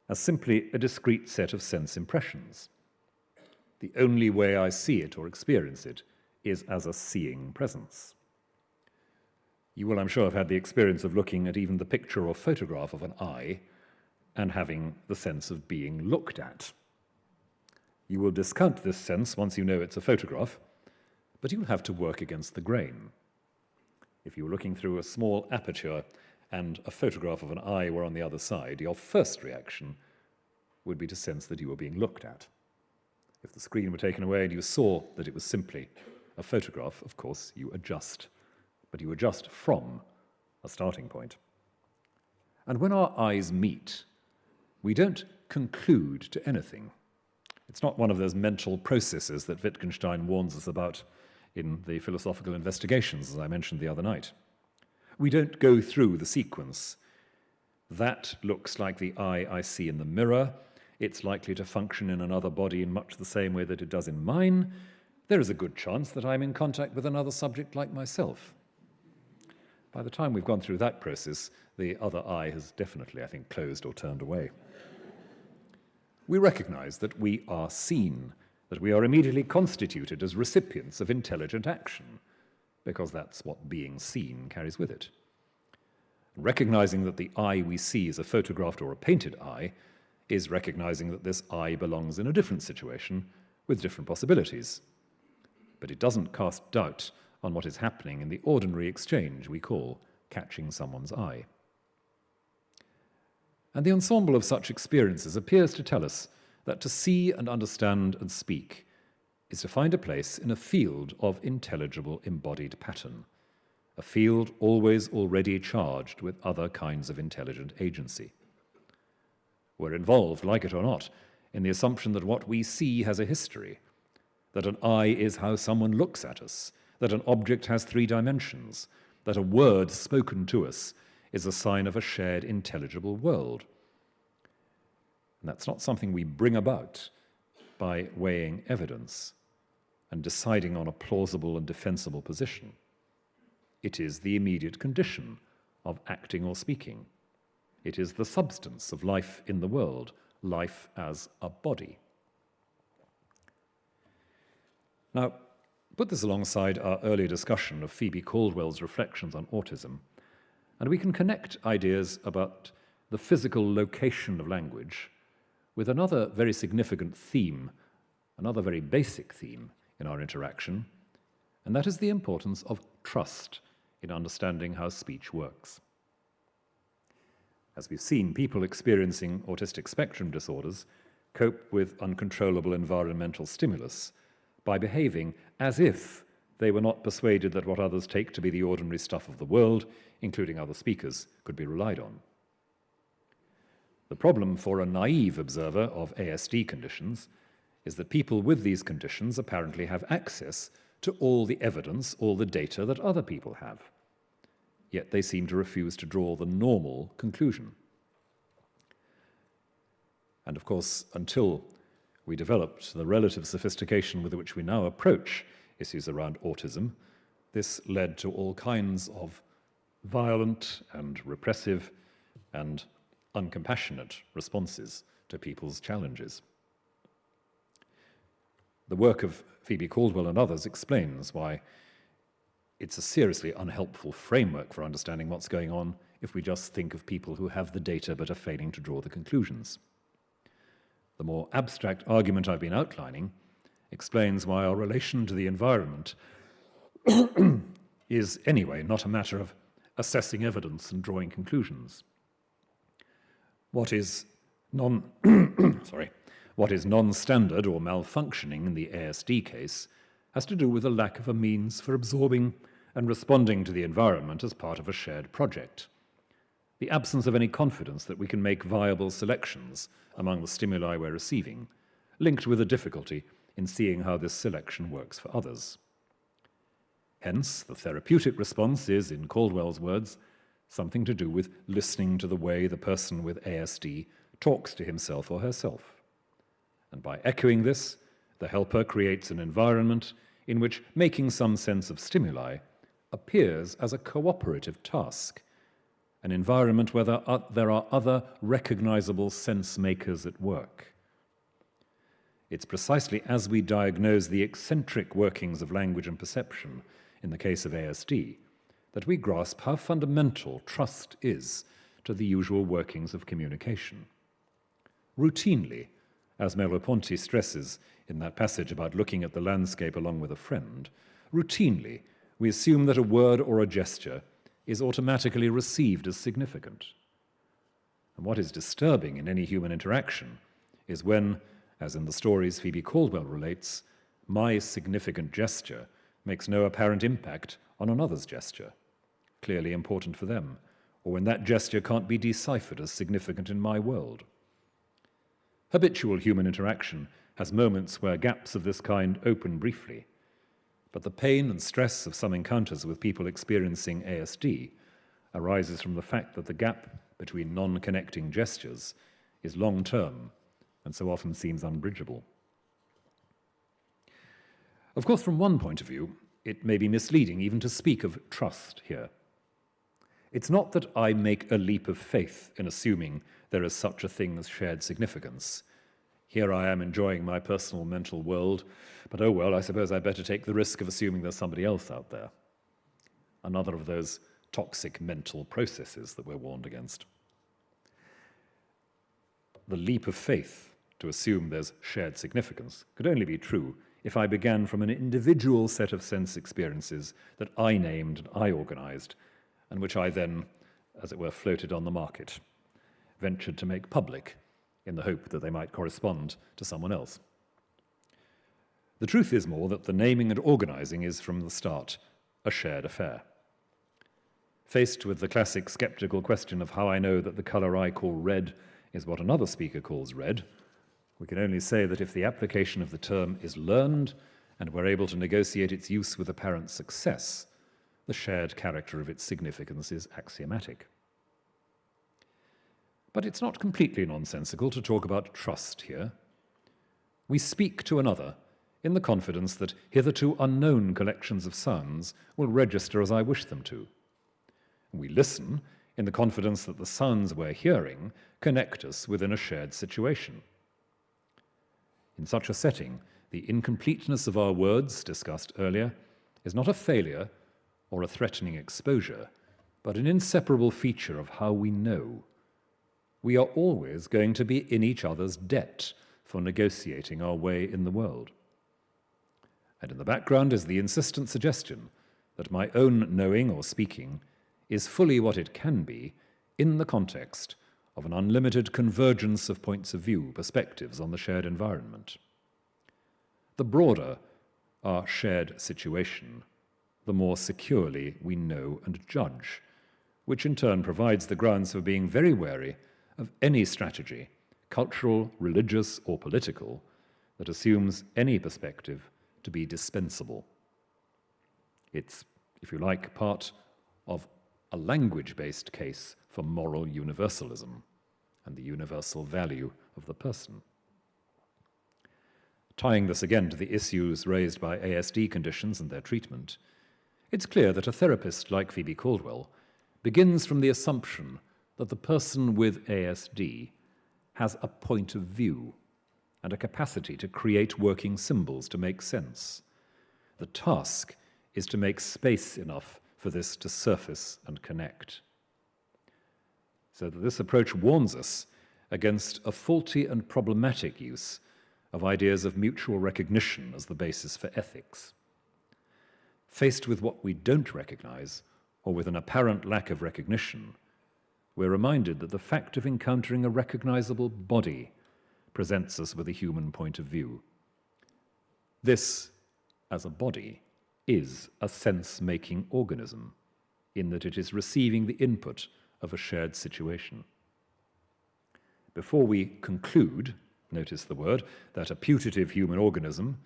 as simply a discrete set of sense impressions. The only way I see it or experience it is as a seeing presence. You will, I'm sure, have had the experience of looking at even the picture or photograph of an eye and having the sense of being looked at. You will discount this sense once you know it's a photograph, but you'll have to work against the grain. If you were looking through a small aperture and a photograph of an eye were on the other side, your first reaction would be to sense that you were being looked at. If the screen were taken away and you saw that it was simply a photograph, of course, you adjust, but you adjust from a starting point. And when our eyes meet, we don't conclude to anything. It's not one of those mental processes that Wittgenstein warns us about in the philosophical investigations, as I mentioned the other night. We don't go through the sequence. That looks like the eye I see in the mirror. It's likely to function in another body in much the same way that it does in mine. There is a good chance that I'm in contact with another subject like myself. By the time we've gone through that process, the other eye has definitely, I think, closed or turned away. We recognize that we are seen, that we are immediately constituted as recipients of intelligent action, because that's what being seen carries with it. Recognizing that the eye we see is a photographed or a painted eye is recognizing that this eye belongs in a different situation with different possibilities. But it doesn't cast doubt on what is happening in the ordinary exchange we call catching someone's eye. And the ensemble of such experiences appears to tell us that to see and understand and speak is to find a place in a field of intelligible embodied pattern, a field always already charged with other kinds of intelligent agency. We're involved, like it or not, in the assumption that what we see has a history, that an eye is how someone looks at us, that an object has 3 dimensions, that a word spoken to us is a sign of a shared intelligible world. And that's not something we bring about by weighing evidence and deciding on a plausible and defensible position. It is the immediate condition of acting or speaking. It is the substance of life in the world, life as a body. Now, put this alongside our earlier discussion of Phoebe Caldwell's reflections on autism, and we can connect ideas about the physical location of language with another very significant theme, another very basic theme in our interaction, and that is the importance of trust in understanding how speech works. As we've seen, people experiencing autistic spectrum disorders cope with uncontrollable environmental stimulus by behaving as if they were not persuaded that what others take to be the ordinary stuff of the world, including other speakers, could be relied on. The problem for a naive observer of ASD conditions is that people with these conditions apparently have access to all the evidence, all the data that other people have. Yet they seem to refuse to draw the normal conclusion. And of course, until we developed the relative sophistication with which we now approach issues around autism, this led to all kinds of violent and repressive and uncompassionate responses to people's challenges. The work of Phoebe Caldwell and others explains why it's a seriously unhelpful framework for understanding what's going on if we just think of people who have the data but are failing to draw the conclusions. The more abstract argument I've been outlining explains why our relation to the environment is anyway not a matter of assessing evidence and drawing conclusions. What is non-standard or malfunctioning in the ASD case has to do with a lack of a means for absorbing and responding to the environment as part of a shared project. The absence of any confidence that we can make viable selections among the stimuli we're receiving, linked with a difficulty in seeing how this selection works for others. Hence, the therapeutic response is, in Caldwell's words, something to do with listening to the way the person with ASD talks to himself or herself. And by echoing this, the helper creates an environment in which making some sense of stimuli appears as a cooperative task, an environment where there are other recognizable sense makers at work. It's precisely as we diagnose the eccentric workings of language and perception in the case of ASD that we grasp how fundamental trust is to the usual workings of communication. Routinely, as Merleau-Ponty stresses in that passage about looking at the landscape along with a friend, routinely we assume that a word or a gesture is automatically received as significant. And what is disturbing in any human interaction is when, as in the stories Phoebe Caldwell relates, my significant gesture makes no apparent impact on another's gesture, clearly important for them, or when that gesture can't be deciphered as significant in my world. Habitual human interaction has moments where gaps of this kind open briefly, but the pain and stress of some encounters with people experiencing ASD arises from the fact that the gap between non-connecting gestures is long-term and so often seems unbridgeable. Of course, from one point of view, it may be misleading even to speak of trust here. It's not that I make a leap of faith in assuming there is such a thing as shared significance. Here I am enjoying my personal mental world, but oh well, I suppose I'd better take the risk of assuming there's somebody else out there. another of those toxic mental processes that we're warned against. The leap of faith to assume there's shared significance could only be true if I began from an individual set of sense experiences that I named and I organized, and which I then, as it were, floated on the market, ventured to make public in the hope that they might correspond to someone else. The truth is more that the naming and organizing is from the start a shared affair. Faced with the classic skeptical question of how I know that the colour I call red is what another speaker calls red, we can only say that if the application of the term is learned and we're able to negotiate its use with apparent success, the shared character of its significance is axiomatic. But it's not completely nonsensical to talk about trust here. We speak to another in the confidence that hitherto unknown collections of sounds will register as I wish them to. We listen in the confidence that the sounds we're hearing connect us within a shared situation. In such a setting, the incompleteness of our words, discussed earlier, is not a failure or a threatening exposure, but an inseparable feature of how we know. We are always going to be in each other's debt for negotiating our way in the world. And in the background is the insistent suggestion that my own knowing or speaking is fully what it can be in the context of an unlimited convergence of points of view, perspectives on the shared environment. The broader our shared situation, the more securely we know and judge, which in turn provides the grounds for being very wary of any strategy, cultural, religious, or political, that assumes any perspective to be dispensable. It's, if you like, part of a language-based case for moral universalism and the universal value of the person. Tying this again to the issues raised by ASD conditions and their treatment, it's clear that a therapist like Phoebe Caldwell begins from the assumption that the person with ASD has a point of view and a capacity to create working symbols to make sense. The task is to make space enough for this to surface and connect. So that this approach warns us against a faulty and problematic use of ideas of mutual recognition as the basis for ethics. Faced with what we don't recognize, or with an apparent lack of recognition, we're reminded that the fact of encountering a recognizable body presents us with a human point of view. This, as a body, is a sense-making organism, in that it is receiving the input of a shared situation. Before we conclude, notice the word, that a putative human organism,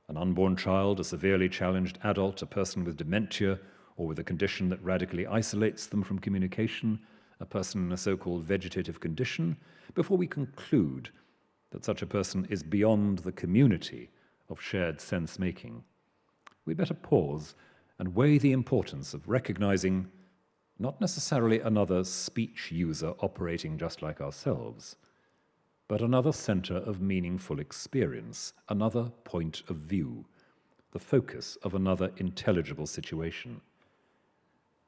an unborn child, a severely challenged adult, a person with dementia, or with a condition that radically isolates them from communication, a person in a so-called vegetative condition, before we conclude that such a person is beyond the community of shared sense-making, we'd better pause and weigh the importance of recognizing not necessarily another speech user operating just like ourselves, but another center of meaningful experience, another point of view, the focus of another intelligible situation,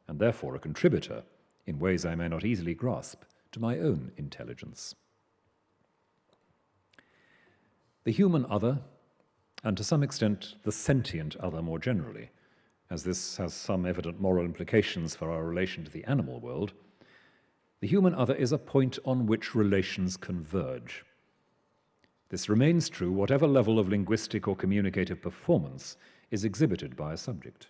and therefore a contributor, in ways I may not easily grasp, to my own intelligence. The human other, and to some extent the sentient other more generally, as this has some evident moral implications for our relation to the animal world, the human other is a point on which relations converge. This remains true whatever level of linguistic or communicative performance is exhibited by a subject.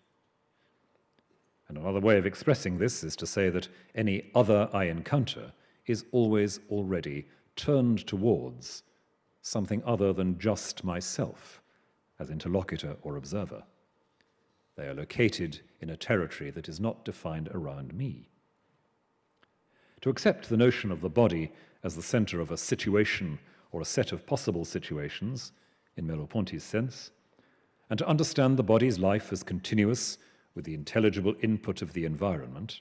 And another way of expressing this is to say that any other I encounter is always already turned towards something other than just myself as interlocutor or observer. They are located in a territory that is not defined around me. To accept the notion of the body as the center of a situation or a set of possible situations, in Merleau-Ponty's sense, and to understand the body's life as continuous with the intelligible input of the environment,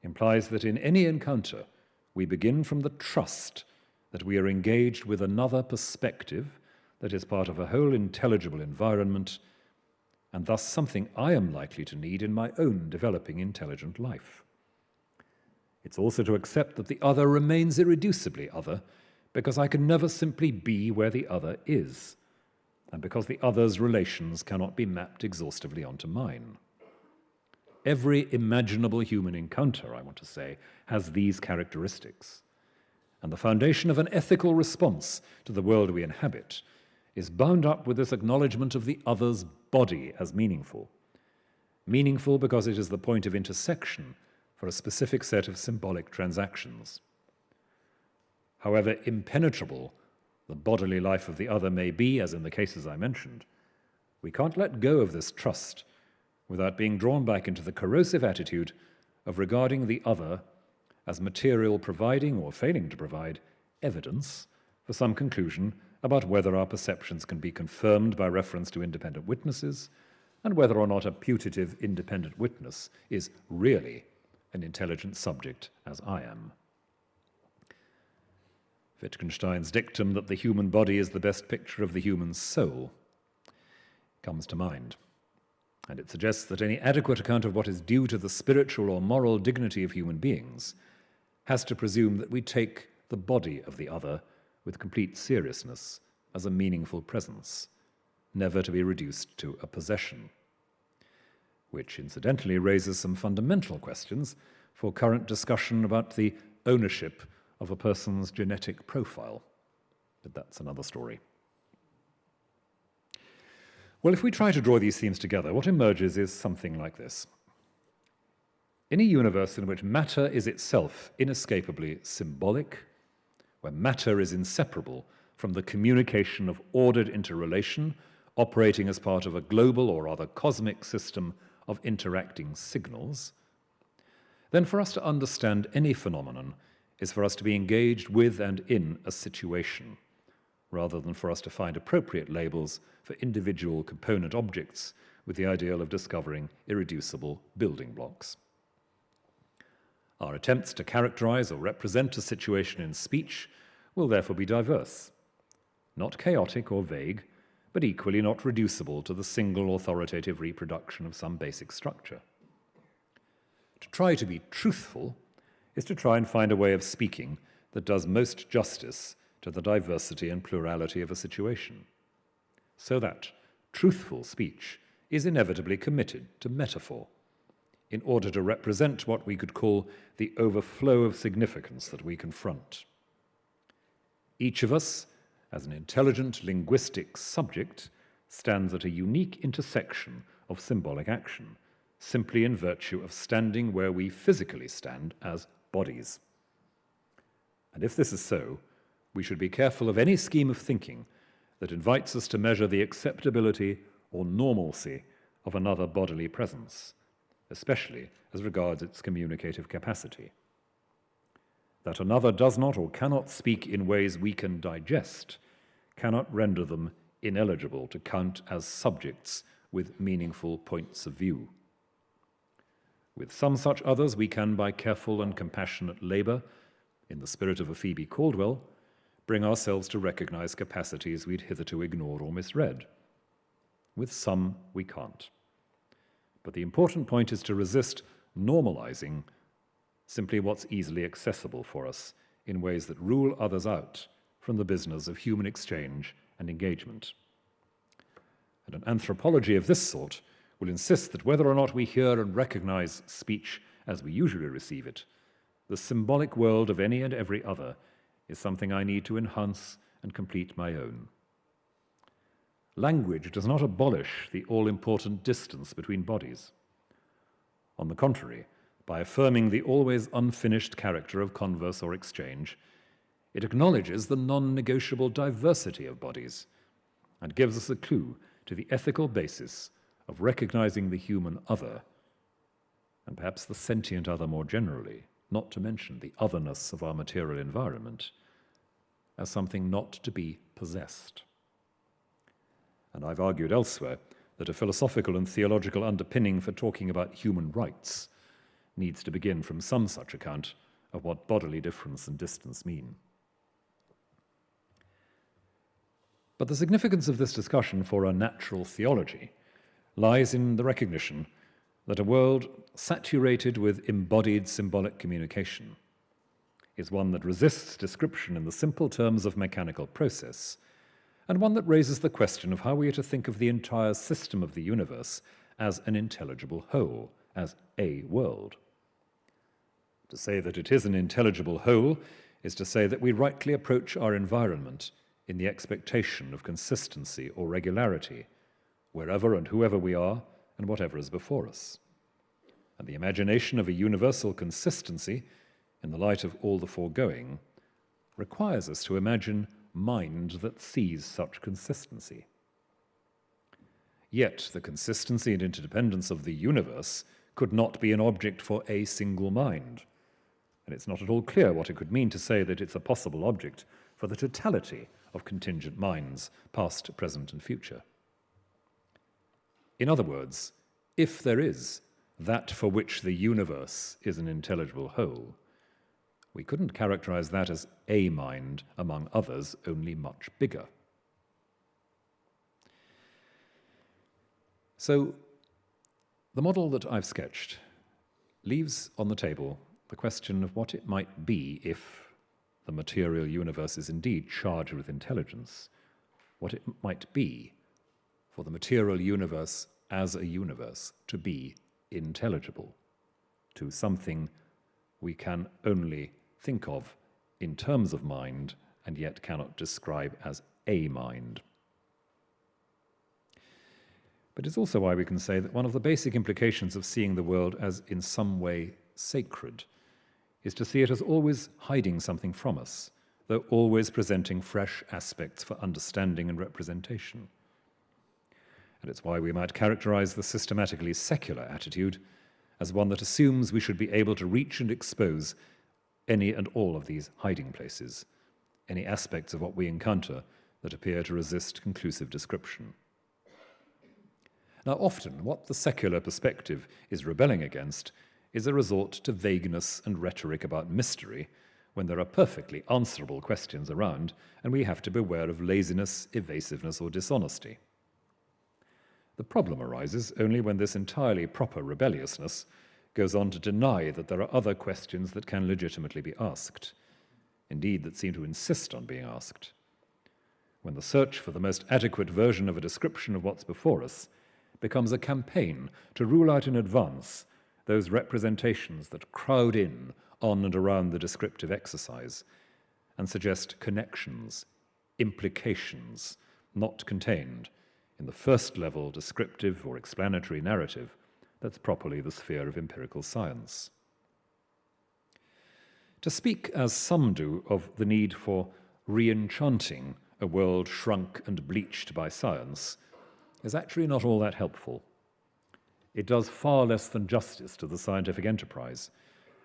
implies that in any encounter we begin from the trust that we are engaged with another perspective that is part of a whole intelligible environment, and thus something I am likely to need in my own developing intelligent life. It's also to accept that the other remains irreducibly other, because I can never simply be where the other is, and because the other's relations cannot be mapped exhaustively onto mine. Every imaginable human encounter, I want to say, has these characteristics, and the foundation of an ethical response to the world we inhabit is bound up with this acknowledgement of the other's body as meaningful. Meaningful because it is the point of intersection for a specific set of symbolic transactions. However impenetrable the bodily life of the other may be, as in the cases I mentioned, we can't let go of this trust without being drawn back into the corrosive attitude of regarding the other as material providing or failing to provide evidence for some conclusion about whether our perceptions can be confirmed by reference to independent witnesses, and whether or not a putative independent witness is really an intelligent subject as I am. Wittgenstein's dictum that the human body is the best picture of the human soul comes to mind, and it suggests that any adequate account of what is due to the spiritual or moral dignity of human beings has to presume that we take the body of the other with complete seriousness as a meaningful presence, never to be reduced to a possession, which incidentally raises some fundamental questions for current discussion about the ownership of a person's genetic profile. But that's another story. Well, if we try to draw these themes together, what emerges is something like this. In a universe in which matter is itself inescapably symbolic, where matter is inseparable from the communication of ordered interrelation operating as part of a global or rather cosmic system of interacting signals, then for us to understand any phenomenon is for us to be engaged with and in a situation, rather than for us to find appropriate labels for individual component objects with the ideal of discovering irreducible building blocks. Our attempts to characterize or represent a situation in speech will therefore be diverse, not chaotic or vague, but equally not reducible to the single authoritative reproduction of some basic structure. To try to be truthful is to try and find a way of speaking that does most justice to the diversity and plurality of a situation, so that truthful speech is inevitably committed to metaphor, in order to represent what we could call the overflow of significance that we confront. Each of us, as an intelligent linguistic subject, stands at a unique intersection of symbolic action, simply in virtue of standing where we physically stand as bodies. And if this is so, we should be careful of any scheme of thinking that invites us to measure the acceptability or normalcy of another bodily presence, especially as regards its communicative capacity. That another does not or cannot speak in ways we can digest cannot render them ineligible to count as subjects with meaningful points of view. With some such others, we can, by careful and compassionate labor, in the spirit of a Phoebe Caldwell, bring ourselves to recognize capacities we'd hitherto ignored or misread. With some, we can't. But the important point is to resist normalizing simply what's easily accessible for us in ways that rule others out from the business of human exchange and engagement. And an anthropology of this sort will insist that whether or not we hear and recognize speech as we usually receive it, the symbolic world of any and every other is something I need to enhance and complete my own. Language does not abolish the all-important distance between bodies. On the contrary, by affirming the always unfinished character of converse or exchange, it acknowledges the non-negotiable diversity of bodies and gives us a clue to the ethical basis of recognizing the human other, and perhaps the sentient other more generally, not to mention the otherness of our material environment, as something not to be possessed. And I've argued elsewhere that a philosophical and theological underpinning for talking about human rights needs to begin from some such account of what bodily difference and distance mean. But the significance of this discussion for a natural theology lies in the recognition that a world saturated with embodied symbolic communication is one that resists description in the simple terms of mechanical process, and one that raises the question of how we are to think of the entire system of the universe as an intelligible whole, as a world. To say that it is an intelligible whole is to say that we rightly approach our environment in the expectation of consistency or regularity, wherever and whoever we are and whatever is before us. And the imagination of a universal consistency, in the light of all the foregoing, requires us to imagine mind that sees such consistency. Yet the consistency and interdependence of the universe could not be an object for a single mind, and it's not at all clear what it could mean to say that it's a possible object for the totality of contingent minds, past, present, and future. In other words, if there is that for which the universe is an intelligible whole, we couldn't characterize that as a mind among others, only much bigger. So, the model that I've sketched leaves on the table the question of what it might be if the material universe is indeed charged with intelligence, what it might be for the material universe as a universe to be intelligible, to something we can only think of in terms of mind and yet cannot describe as a mind. But it's also why we can say that one of the basic implications of seeing the world as in some way sacred is to see it as always hiding something from us, though always presenting fresh aspects for understanding and representation. And it's why we might characterize the systematically secular attitude as one that assumes we should be able to reach and expose any and all of these hiding places, any aspects of what we encounter that appear to resist conclusive description. Now, often, what the secular perspective is rebelling against is a resort to vagueness and rhetoric about mystery when there are perfectly answerable questions around and we have to beware of laziness, evasiveness, or dishonesty. The problem arises only when this entirely proper rebelliousness goes on to deny that there are other questions that can legitimately be asked, indeed that seem to insist on being asked. When the search for the most adequate version of a description of what's before us becomes a campaign to rule out in advance those representations that crowd in on and around the descriptive exercise and suggest connections, implications, not contained in the first-level descriptive or explanatory narrative that's properly the sphere of empirical science. To speak, as some do, of the need for re-enchanting a world shrunk and bleached by science is actually not all that helpful. It does far less than justice to the scientific enterprise,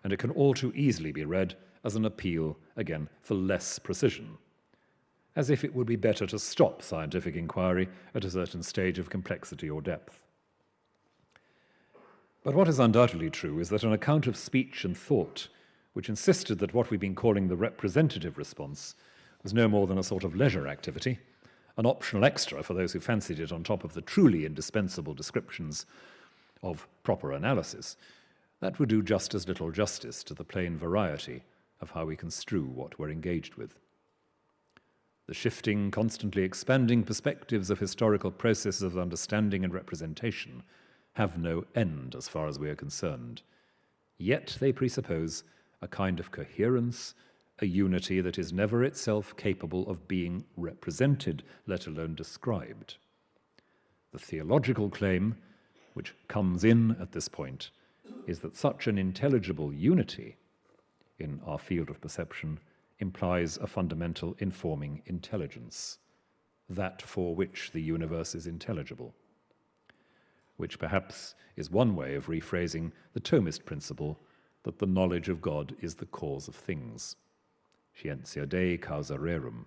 and it can all too easily be read as an appeal, again, for less precision, as if it would be better to stop scientific inquiry at a certain stage of complexity or depth. But what is undoubtedly true is that an account of speech and thought, which insisted that what we've been calling the representative response was no more than a sort of leisure activity, an optional extra for those who fancied it on top of the truly indispensable descriptions of proper analysis, that would do just as little justice to the plain variety of how we construe what we're engaged with. The shifting, constantly expanding perspectives of historical processes of understanding and representation have no end as far as we are concerned. Yet they presuppose a kind of coherence, a unity that is never itself capable of being represented, let alone described. The theological claim, which comes in at this point, is that such an intelligible unity in our field of perception implies a fundamental informing intelligence, that for which the universe is intelligible, which perhaps is one way of rephrasing the Thomist principle that the knowledge of God is the cause of things. Scientia Dei causa rerum.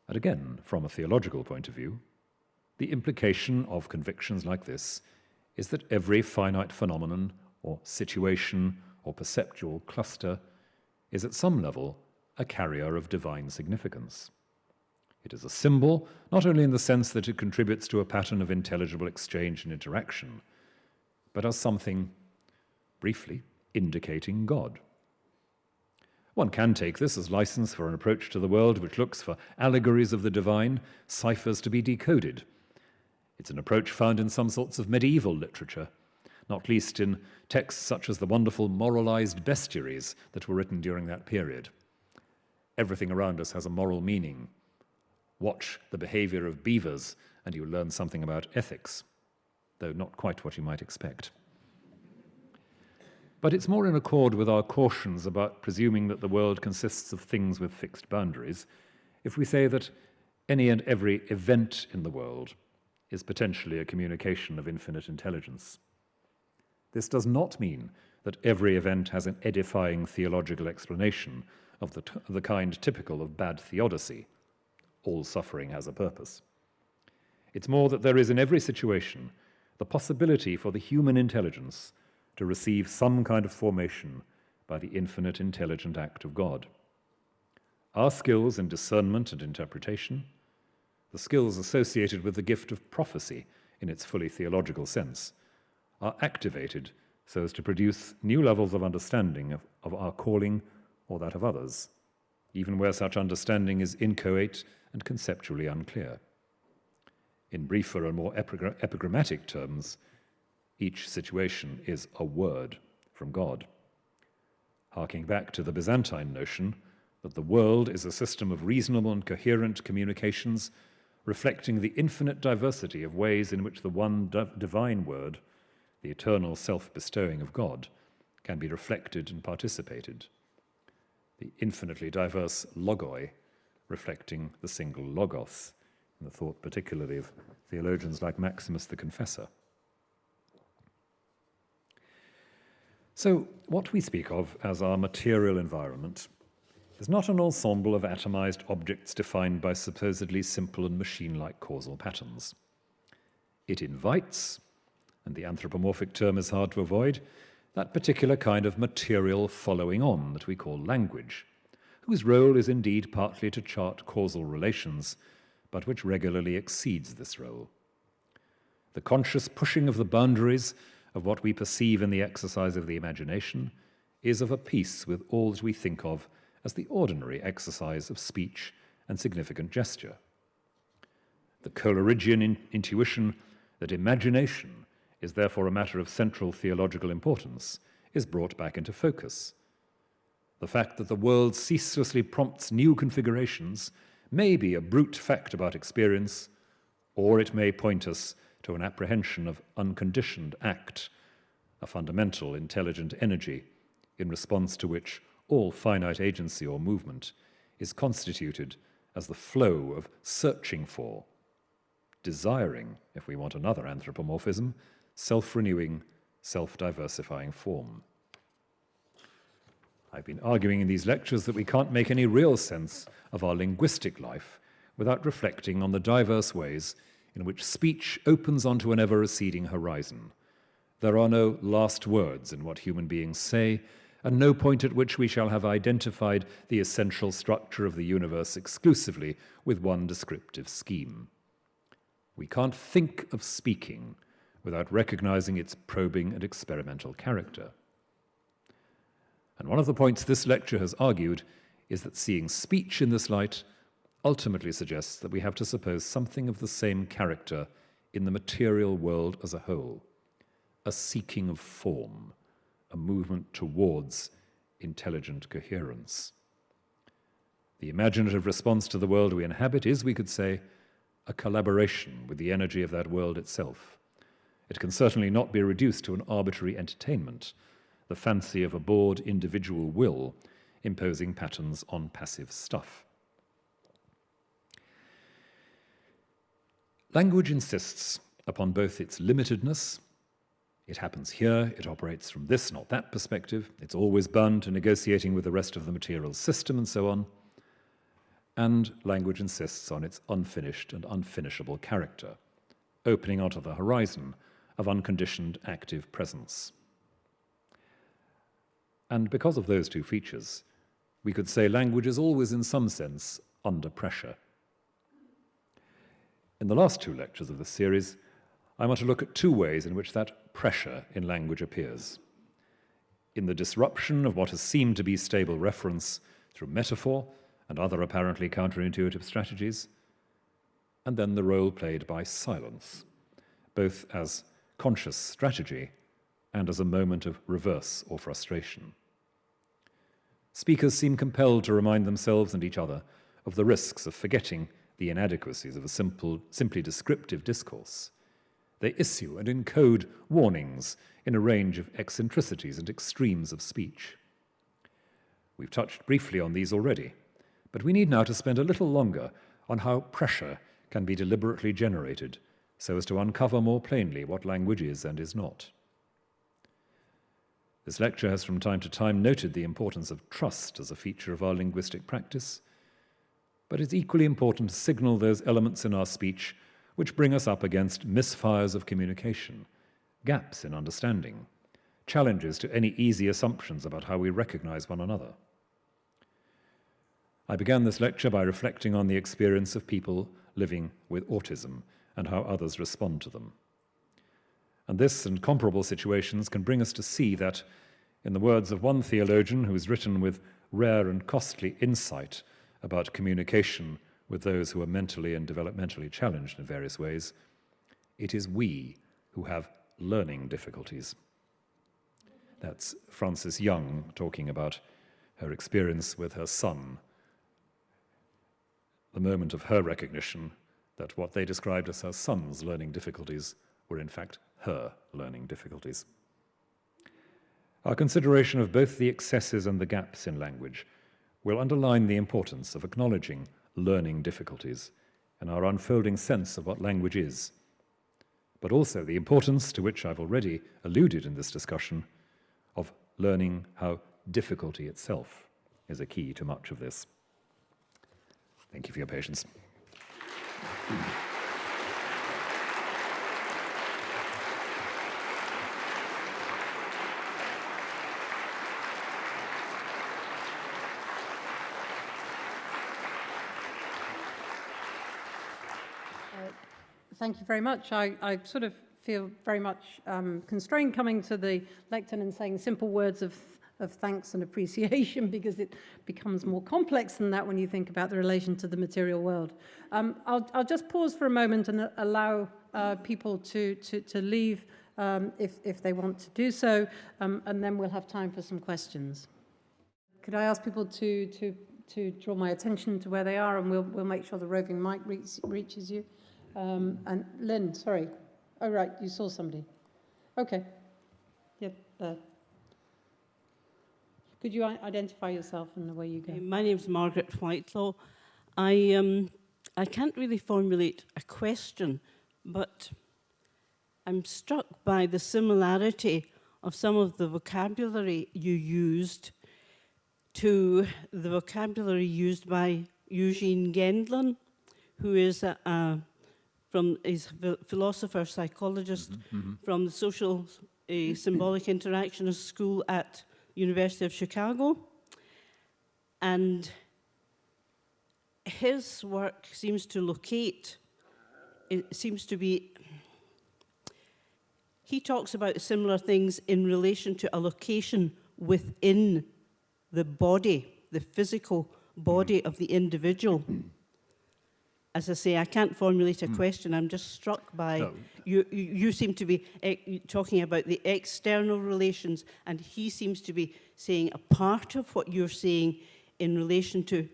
And again, from a theological point of view, the implication of convictions like this is that every finite phenomenon or situation or perceptual cluster is at some level a carrier of divine significance. It is a symbol, not only in the sense that it contributes to a pattern of intelligible exchange and interaction, but as something, briefly, indicating God. One can take this as license for an approach to the world which looks for allegories of the divine, ciphers to be decoded. It's an approach found in some sorts of medieval literature, not least in texts such as the wonderful moralized bestiaries that were written during that period. Everything around us has a moral meaning. Watch the behaviour of beavers and you learn something about ethics, though not quite what you might expect. But it's more in accord with our cautions about presuming that the world consists of things with fixed boundaries if we say that any and every event in the world is potentially a communication of infinite intelligence. This does not mean that every event has an edifying theological explanation of the kind typical of bad theodicy. All suffering has a purpose. It's more that there is in every situation the possibility for the human intelligence to receive some kind of formation by the infinite intelligent act of God. Our skills in discernment and interpretation, the skills associated with the gift of prophecy in its fully theological sense, are activated so as to produce new levels of understanding of our calling or that of others, even where such understanding is inchoate and conceptually unclear. In briefer and more epigrammatic terms, each situation is a word from God. Harking back to the Byzantine notion that the world is a system of reasonable and coherent communications reflecting the infinite diversity of ways in which the one divine word, the eternal self-bestowing of God, can be reflected and participated. The infinitely diverse logoi reflecting the single logos, in the thought particularly of theologians like Maximus the Confessor. So, what we speak of as our material environment is not an ensemble of atomized objects defined by supposedly simple and machine-like causal patterns. It invites, and the anthropomorphic term is hard to avoid, that particular kind of material following on that we call language, whose role is indeed partly to chart causal relations, but which regularly exceeds this role. The conscious pushing of the boundaries of what we perceive in the exercise of the imagination is of a piece with all that we think of as the ordinary exercise of speech and significant gesture. The Coleridgean intuition that imagination is therefore a matter of central theological importance is brought back into focus. The fact that the world ceaselessly prompts new configurations may be a brute fact about experience, or it may point us to an apprehension of unconditioned act, a fundamental intelligent energy in response to which all finite agency or movement is constituted as the flow of searching for, desiring, if we want another anthropomorphism, self-renewing, self-diversifying form. I've been arguing in these lectures that we can't make any real sense of our linguistic life without reflecting on the diverse ways in which speech opens onto an ever-receding horizon. There are no last words in what human beings say, and no point at which we shall have identified the essential structure of the universe exclusively with one descriptive scheme. We can't think of speaking without recognizing its probing and experimental character. And one of the points this lecture has argued is that seeing speech in this light ultimately suggests that we have to suppose something of the same character in the material world as a whole, a seeking of form, a movement towards intelligent coherence. The imaginative response to the world we inhabit is, we could say, a collaboration with the energy of that world itself. It can certainly not be reduced to an arbitrary entertainment, the fancy of a bored individual will imposing patterns on passive stuff. Language insists upon both its limitedness, it happens here, it operates from this, not that perspective, it's always bound to negotiating with the rest of the material system and so on, and language insists on its unfinished and unfinishable character, opening onto the horizon of unconditioned active presence. And because of those two features, we could say language is always in some sense under pressure. In the last 2 lectures of this series, I want to look at 2 ways in which that pressure in language appears. In the disruption of what has seemed to be stable reference through metaphor and other apparently counterintuitive strategies, and then the role played by silence, both as conscious strategy and as a moment of reverse or frustration. Speakers seem compelled to remind themselves and each other of the risks of forgetting the inadequacies of a simply descriptive discourse. They issue and encode warnings in a range of eccentricities and extremes of speech. We've touched briefly on these already, but we need now to spend a little longer on how pressure can be deliberately generated so as to uncover more plainly what language is and is not. This lecture has from time to time noted the importance of trust as a feature of our linguistic practice, but it's equally important to signal those elements in our speech which bring us up against misfires of communication, gaps in understanding, challenges to any easy assumptions about how we recognize one another. I began this lecture by reflecting on the experience of people living with autism and how others respond to them. And this and comparable situations can bring us to see that, in the words of one theologian who has written with rare and costly insight about communication with those who are mentally and developmentally challenged in various ways, it is we who have learning difficulties. That's Frances Young talking about her experience with her son, the moment of her recognition that what they described as her son's learning difficulties were in fact her learning difficulties. Our consideration of both the excesses and the gaps in language will underline the importance of acknowledging learning difficulties and our unfolding sense of what language is, but also the importance, to which I've already alluded in this discussion, of learning how difficulty itself is a key to much of this. Thank you for your patience. Thank you very much. I sort of feel very much constrained coming to the lectern and saying simple words of thanks and appreciation, because it becomes more complex than that when you think about the relation to the material world. I'll just pause for a moment and allow people to leave if they want to do so, and then we'll have time for some questions. Could I ask people to draw my attention to where they are, and we'll make sure the roving mic reaches you. And Lynn, sorry. Oh, right, you saw somebody. Okay. Yep, there. Could you identify yourself and the way you go? My name's Margaret Whitelaw. I can't really formulate a question, but I'm struck by the similarity of some of the vocabulary you used to the vocabulary used by Eugene Gendlin, who is is a philosopher, psychologist from the social symbolic interactionist school at University of Chicago. And his work seems to locate, it seems to be, he talks about similar things in relation to a location within the body, the physical body of the individual. As I say, I can't formulate a question. I'm just struck by, you seem to be talking about the external relations, and he seems to be saying a part of what you're saying in relation to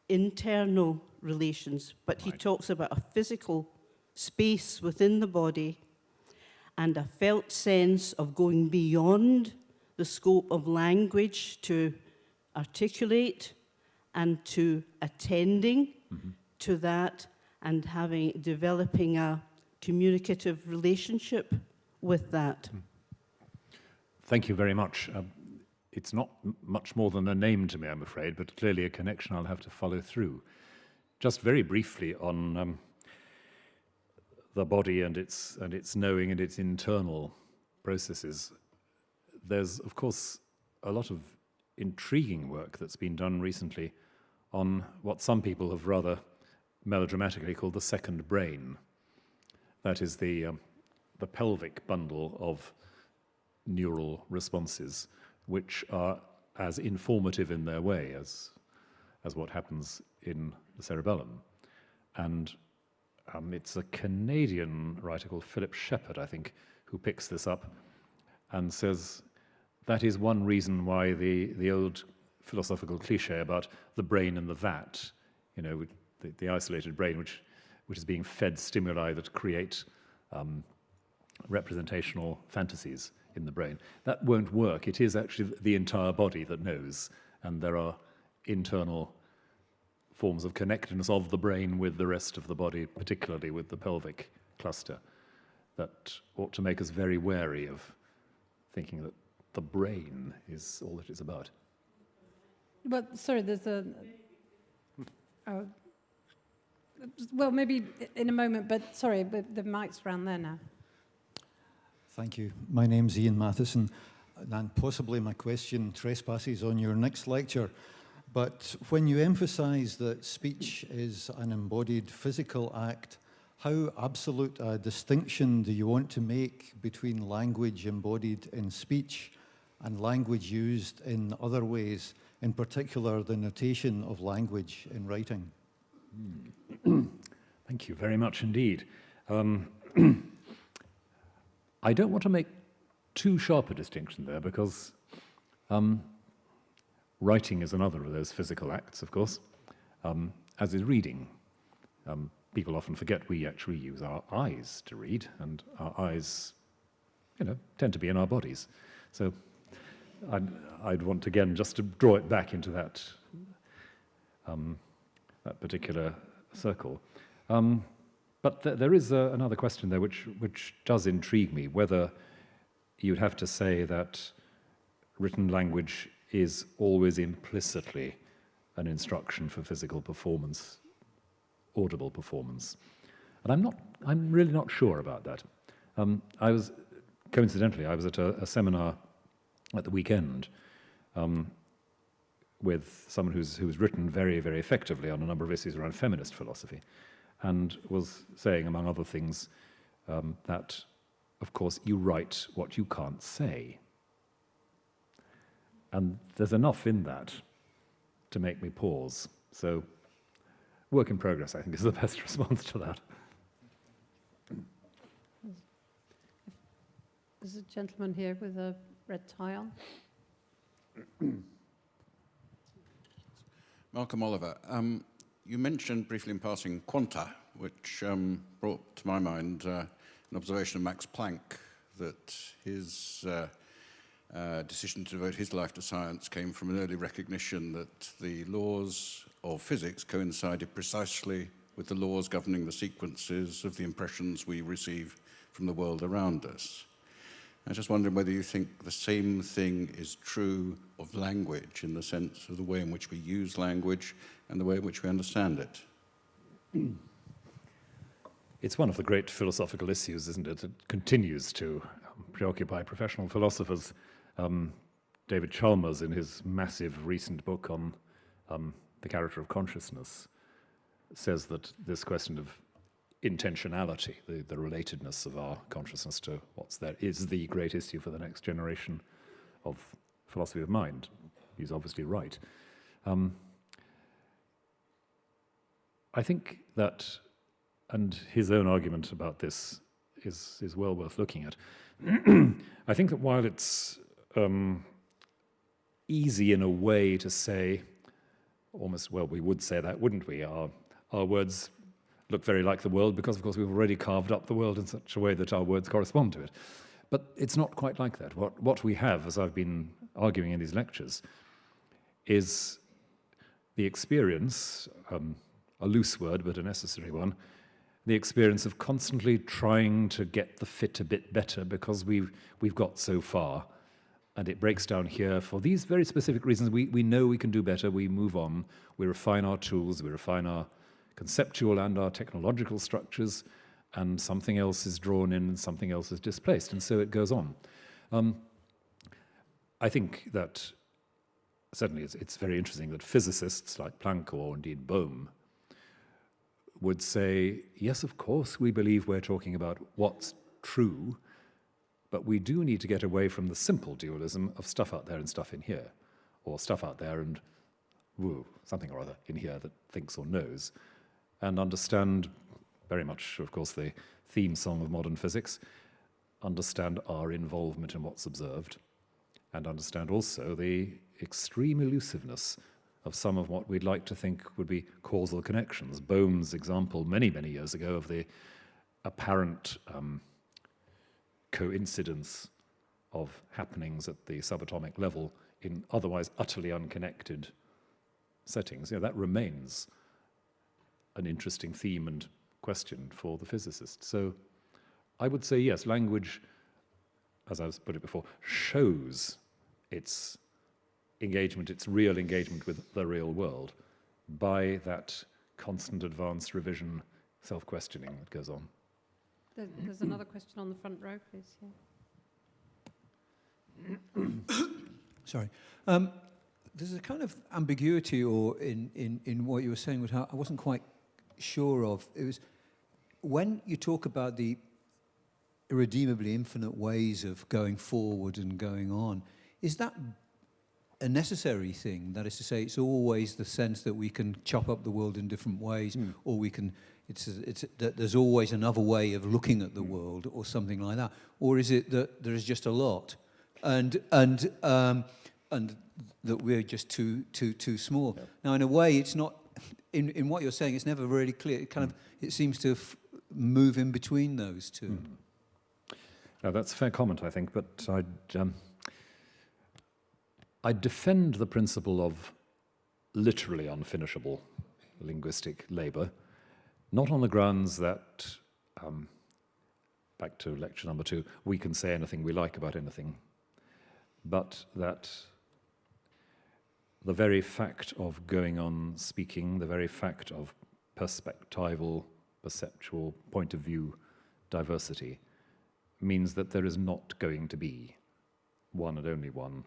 internal relations, but he talks about a physical space within the body and a felt sense of going beyond the scope of language to articulate and to attending to that and developing a communicative relationship with that. Thank you very much. It's not much more than a name to me, I'm afraid, but clearly a connection I'll have to follow through. Just very briefly on the body and its knowing and its internal processes. There's, of course, a lot of intriguing work that's been done recently on what some people have rather melodramatically called the second brain. That is the pelvic bundle of neural responses, which are as informative in their way as what happens in the cerebellum. And it's a Canadian writer called Philip Shepherd, I think, who picks this up and says that is one reason why the old philosophical cliche about the brain and the vat, you know, the isolated brain, which is being fed stimuli that create representational fantasies in the brain, that won't work. It is actually the entire body that knows, and there are internal forms of connectedness of the brain with the rest of the body, particularly with the pelvic cluster, that ought to make us very wary of thinking that the brain is all that it's about. Well, sorry, there's a... well, maybe in a moment, but sorry, but the mic's around there now. Thank you. My name's Ian Matheson, and possibly my question trespasses on your next lecture. But when you emphasize that speech is an embodied physical act, how absolute a distinction do you want to make between language embodied in speech and language used in other ways, in particular the notation of language in writing? Thank you very much indeed. I don't want to make too sharp a distinction there, because writing is another of those physical acts, of course, as is reading. People often forget we actually use our eyes to read, and our eyes, tend to be in our bodies. So I'd want, again, just to draw it back into that that particular circle. But there is another question there which does intrigue me, whether you'd have to say that written language is always implicitly an instruction for physical performance, audible performance. And I'm really not sure about that. Coincidentally, I was at a seminar at the weekend with someone who's written very, very effectively on a number of issues around feminist philosophy, and was saying, among other things, that, of course, you write what you can't say. And there's enough in that to make me pause. So, work in progress, I think, is the best response to that. There's a gentleman here with a red tie on. Malcolm Oliver, you mentioned briefly in passing quanta, which brought to my mind an observation of Max Planck, that his decision to devote his life to science came from an early recognition that the laws of physics coincided precisely with the laws governing the sequences of the impressions we receive from the world around us. I was just wondering whether you think the same thing is true of language, in the sense of the way in which we use language and the way in which we understand it. It's one of the great philosophical issues, isn't it? It continues to preoccupy professional philosophers. David Chalmers, in his massive recent book on the character of consciousness, says that this question of intentionality, the relatedness of our consciousness to what's there, is the great issue for the next generation of philosophy of mind. He's obviously right. I think that, and his own argument about this is well worth looking at. I think that while it's easy in a way to say, almost, well, we would say that, wouldn't we? Our words look very like the world because, of course, we've already carved up the world in such a way that our words correspond to it. But it's not quite like that. What we have, as I've been arguing in these lectures, is the experience, a loose word but a necessary one, the experience of constantly trying to get the fit a bit better because we've got so far, and it breaks down here for these very specific reasons. We know we can do better, we move on, we refine our tools, we refine our conceptual and our technological structures, and something else is drawn in and something else is displaced, and so it goes on. I think that certainly it's very interesting that physicists like Planck or indeed Bohm would say, yes, of course, we believe we're talking about what's true, but we do need to get away from the simple dualism of stuff out there and stuff in here, or stuff out there and something or other in here that thinks or knows, and understand very much, of course, the theme song of modern physics, understand our involvement in what's observed, and understand also the extreme elusiveness of some of what we'd like to think would be causal connections. Bohm's example many, many years ago of the apparent coincidence of happenings at the subatomic level in otherwise utterly unconnected settings, that remains an interesting theme and question for the physicist. So I would say, yes, language, as I've put it before, shows its engagement, its real engagement with the real world by that constant advanced revision, self-questioning that goes on. There's another question on the front row, please. Yeah. Sorry. There's a kind of ambiguity or in what you were saying, which I wasn't quite sure of. It was when you talk about the irredeemably infinite ways of going forward and going on, is that a necessary thing? That is to say, it's always the sense that we can chop up the world in different ways, or we can. It's that there's always another way of looking at the world, or something like that, or is it that there is just a lot, and that we're just too small? Yeah. Now, in a way, it's not. In what you're saying, it's never really clear. It seems to move in between those two. Now, that's a fair comment, I think, but I defend the principle of literally unfinishable linguistic labour, not on the grounds that, back to lecture number 2, we can say anything we like about anything, but that the very fact of going on speaking, the very fact of perspectival, perceptual, point of view diversity means that there is not going to be one and only one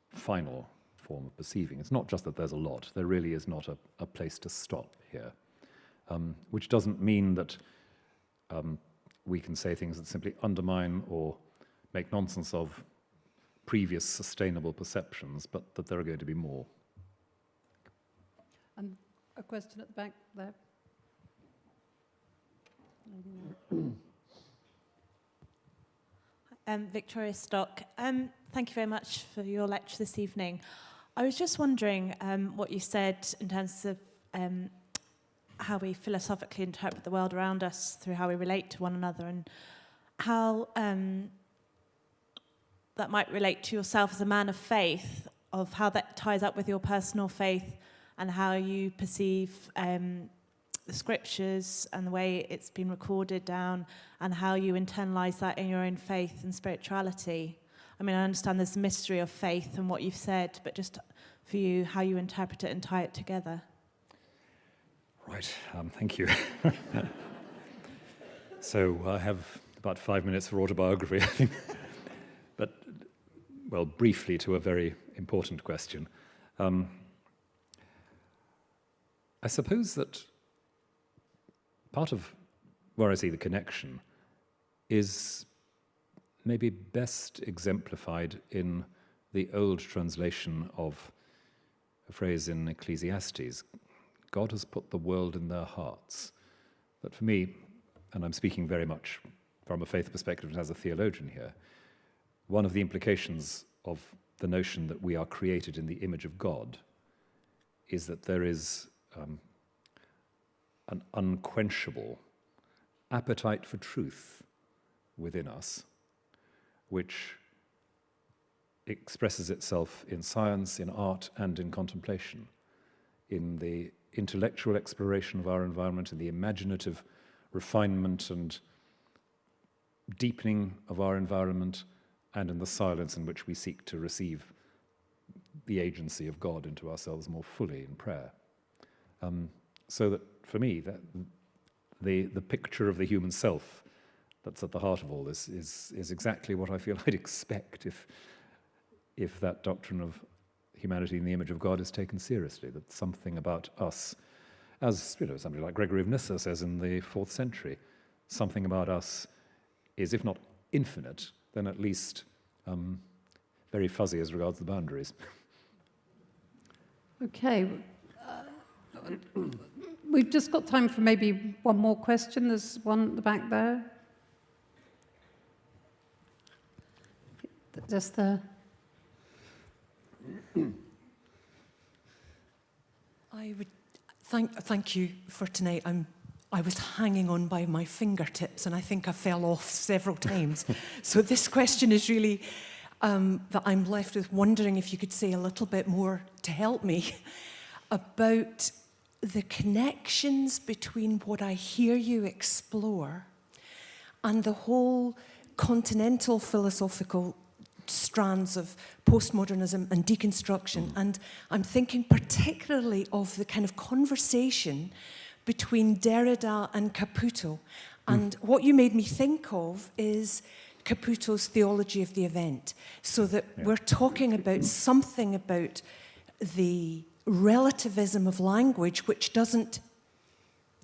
final form of perceiving. It's not just that there's a lot. There really is not a place to stop here, which doesn't mean that we can say things that simply undermine or make nonsense of previous sustainable perceptions, but that there are going to be more. And a question at the back there. Victoria Stock. Thank you very much for your lecture this evening. I was just wondering what you said in terms of how we philosophically interpret the world around us through how we relate to one another, and how that might relate to yourself as a man of faith, of how that ties up with your personal faith and how you perceive the scriptures and the way it's been recorded down, and how you internalise that in your own faith and spirituality. I mean, I understand there's a mystery of faith and what you've said, but just for you, how you interpret it and tie it together. Right, thank you. So I have about 5 minutes for autobiography, I think. But, well, briefly to a very important question. I suppose that part of where I see the connection is maybe best exemplified in the old translation of a phrase in Ecclesiastes: God has put the world in their hearts. But for me, and I'm speaking very much from a faith perspective and as a theologian here, one of the implications of the notion that we are created in the image of God is that there is an unquenchable appetite for truth within us, which expresses itself in science, in art, and in contemplation, in the intellectual exploration of our environment, in the imaginative refinement and deepening of our environment, and in the silence in which we seek to receive the agency of God into ourselves more fully in prayer. So that, for me, that the picture of the human self that's at the heart of all this is exactly what I feel I'd expect if that doctrine of humanity in the image of God is taken seriously, that something about us, As somebody like Gregory of Nyssa says in the 4th century, something about us is, if not infinite, then at least very fuzzy as regards the boundaries. Okay. We've just got time for maybe one more question. There's one at the back there. Just there. I would thank you for tonight. I was hanging on by my fingertips and I think I fell off several times. So this question is really that I'm left with wondering if you could say a little bit more to help me about the connections between what I hear you explore and the whole continental philosophical strands of postmodernism and deconstruction. And I'm thinking particularly of the kind of conversation between Derrida and Caputo. And what you made me think of is Caputo's theology of the event. So that we're talking about something about the relativism of language which doesn't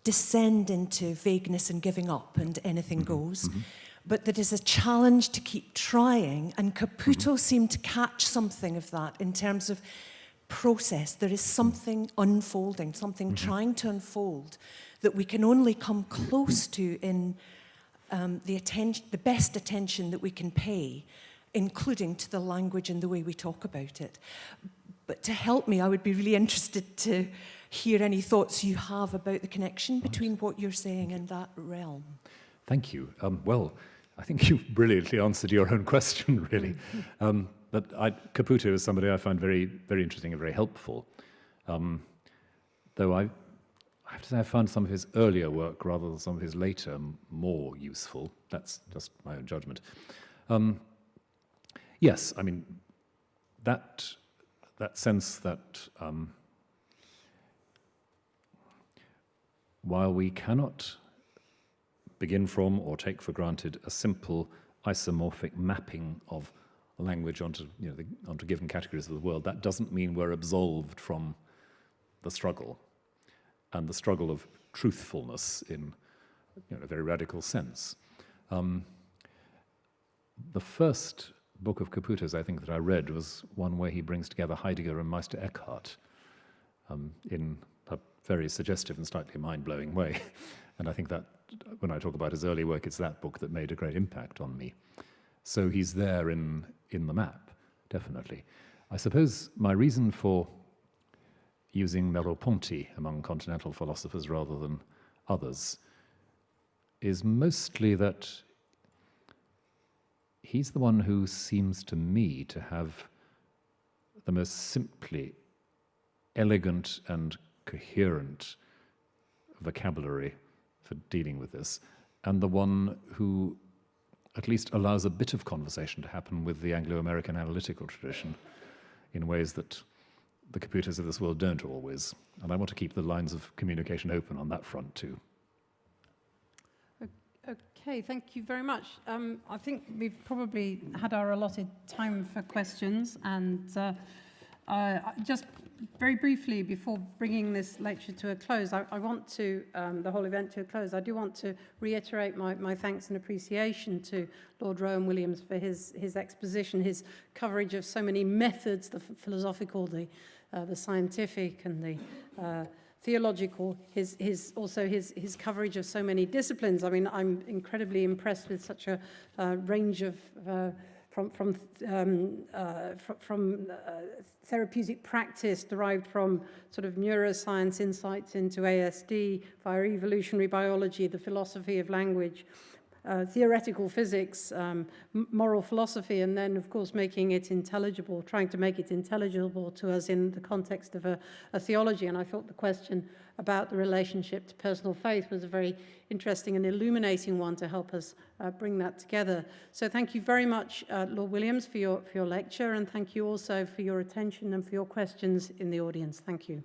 descend into vagueness and giving up and anything goes. But that is a challenge to keep trying, and Caputo seemed to catch something of that in terms of process. There is something unfolding, something trying to unfold that we can only come close to in the best attention that we can pay, including to the language and the way we talk about it. But to help me, I would be really interested to hear any thoughts you have about the connection between what you're saying and that realm. Thank you. Well, I think you've brilliantly answered your own question, really. But Caputo is somebody I find very, very interesting and very helpful. Though I have to say I found some of his earlier work rather than some of his later more useful. That's just my own judgment. Yes, I mean, that sense that while we cannot begin from or take for granted a simple isomorphic mapping of language onto given categories of the world, that doesn't mean we're absolved from the struggle, and the struggle of truthfulness in a very radical sense. The first book of Caputo's, I think, that I read was one where he brings together Heidegger and Meister Eckhart in a very suggestive and slightly mind-blowing way. And I think that when I talk about his early work, it's that book that made a great impact on me. So he's there in the map, definitely. I suppose my reason for using Merleau-Ponty among continental philosophers rather than others is mostly that he's the one who seems to me to have the most simply elegant and coherent vocabulary for dealing with this, and the one who at least allows a bit of conversation to happen with the Anglo-American analytical tradition in ways that the Caputos of this world don't always. And I want to keep the lines of communication open on that front too. Okay, thank you very much. I think we've probably had our allotted time for questions, and just very briefly before bringing this lecture to a close, I want to, the whole event to a close, I do want to reiterate my thanks and appreciation to Lord Rowan Williams for his exposition, his coverage of so many methods, the philosophical, the scientific and the theological, his coverage of so many disciplines. I mean, I'm incredibly impressed with such a range of from therapeutic practice derived from sort of neuroscience insights into ASD, via evolutionary biology, the philosophy of language, theoretical physics, moral philosophy, and then, of course, making it intelligible, trying to make it intelligible to us in the context of a theology. And I thought the question about the relationship to personal faith was a very interesting and illuminating one to help us bring that together. So thank you very much, Lord Williams, for your lecture, and thank you also for your attention and for your questions in the audience. Thank you.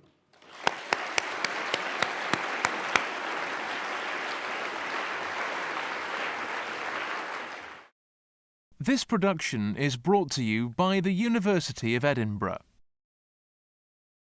This production is brought to you by the University of Edinburgh.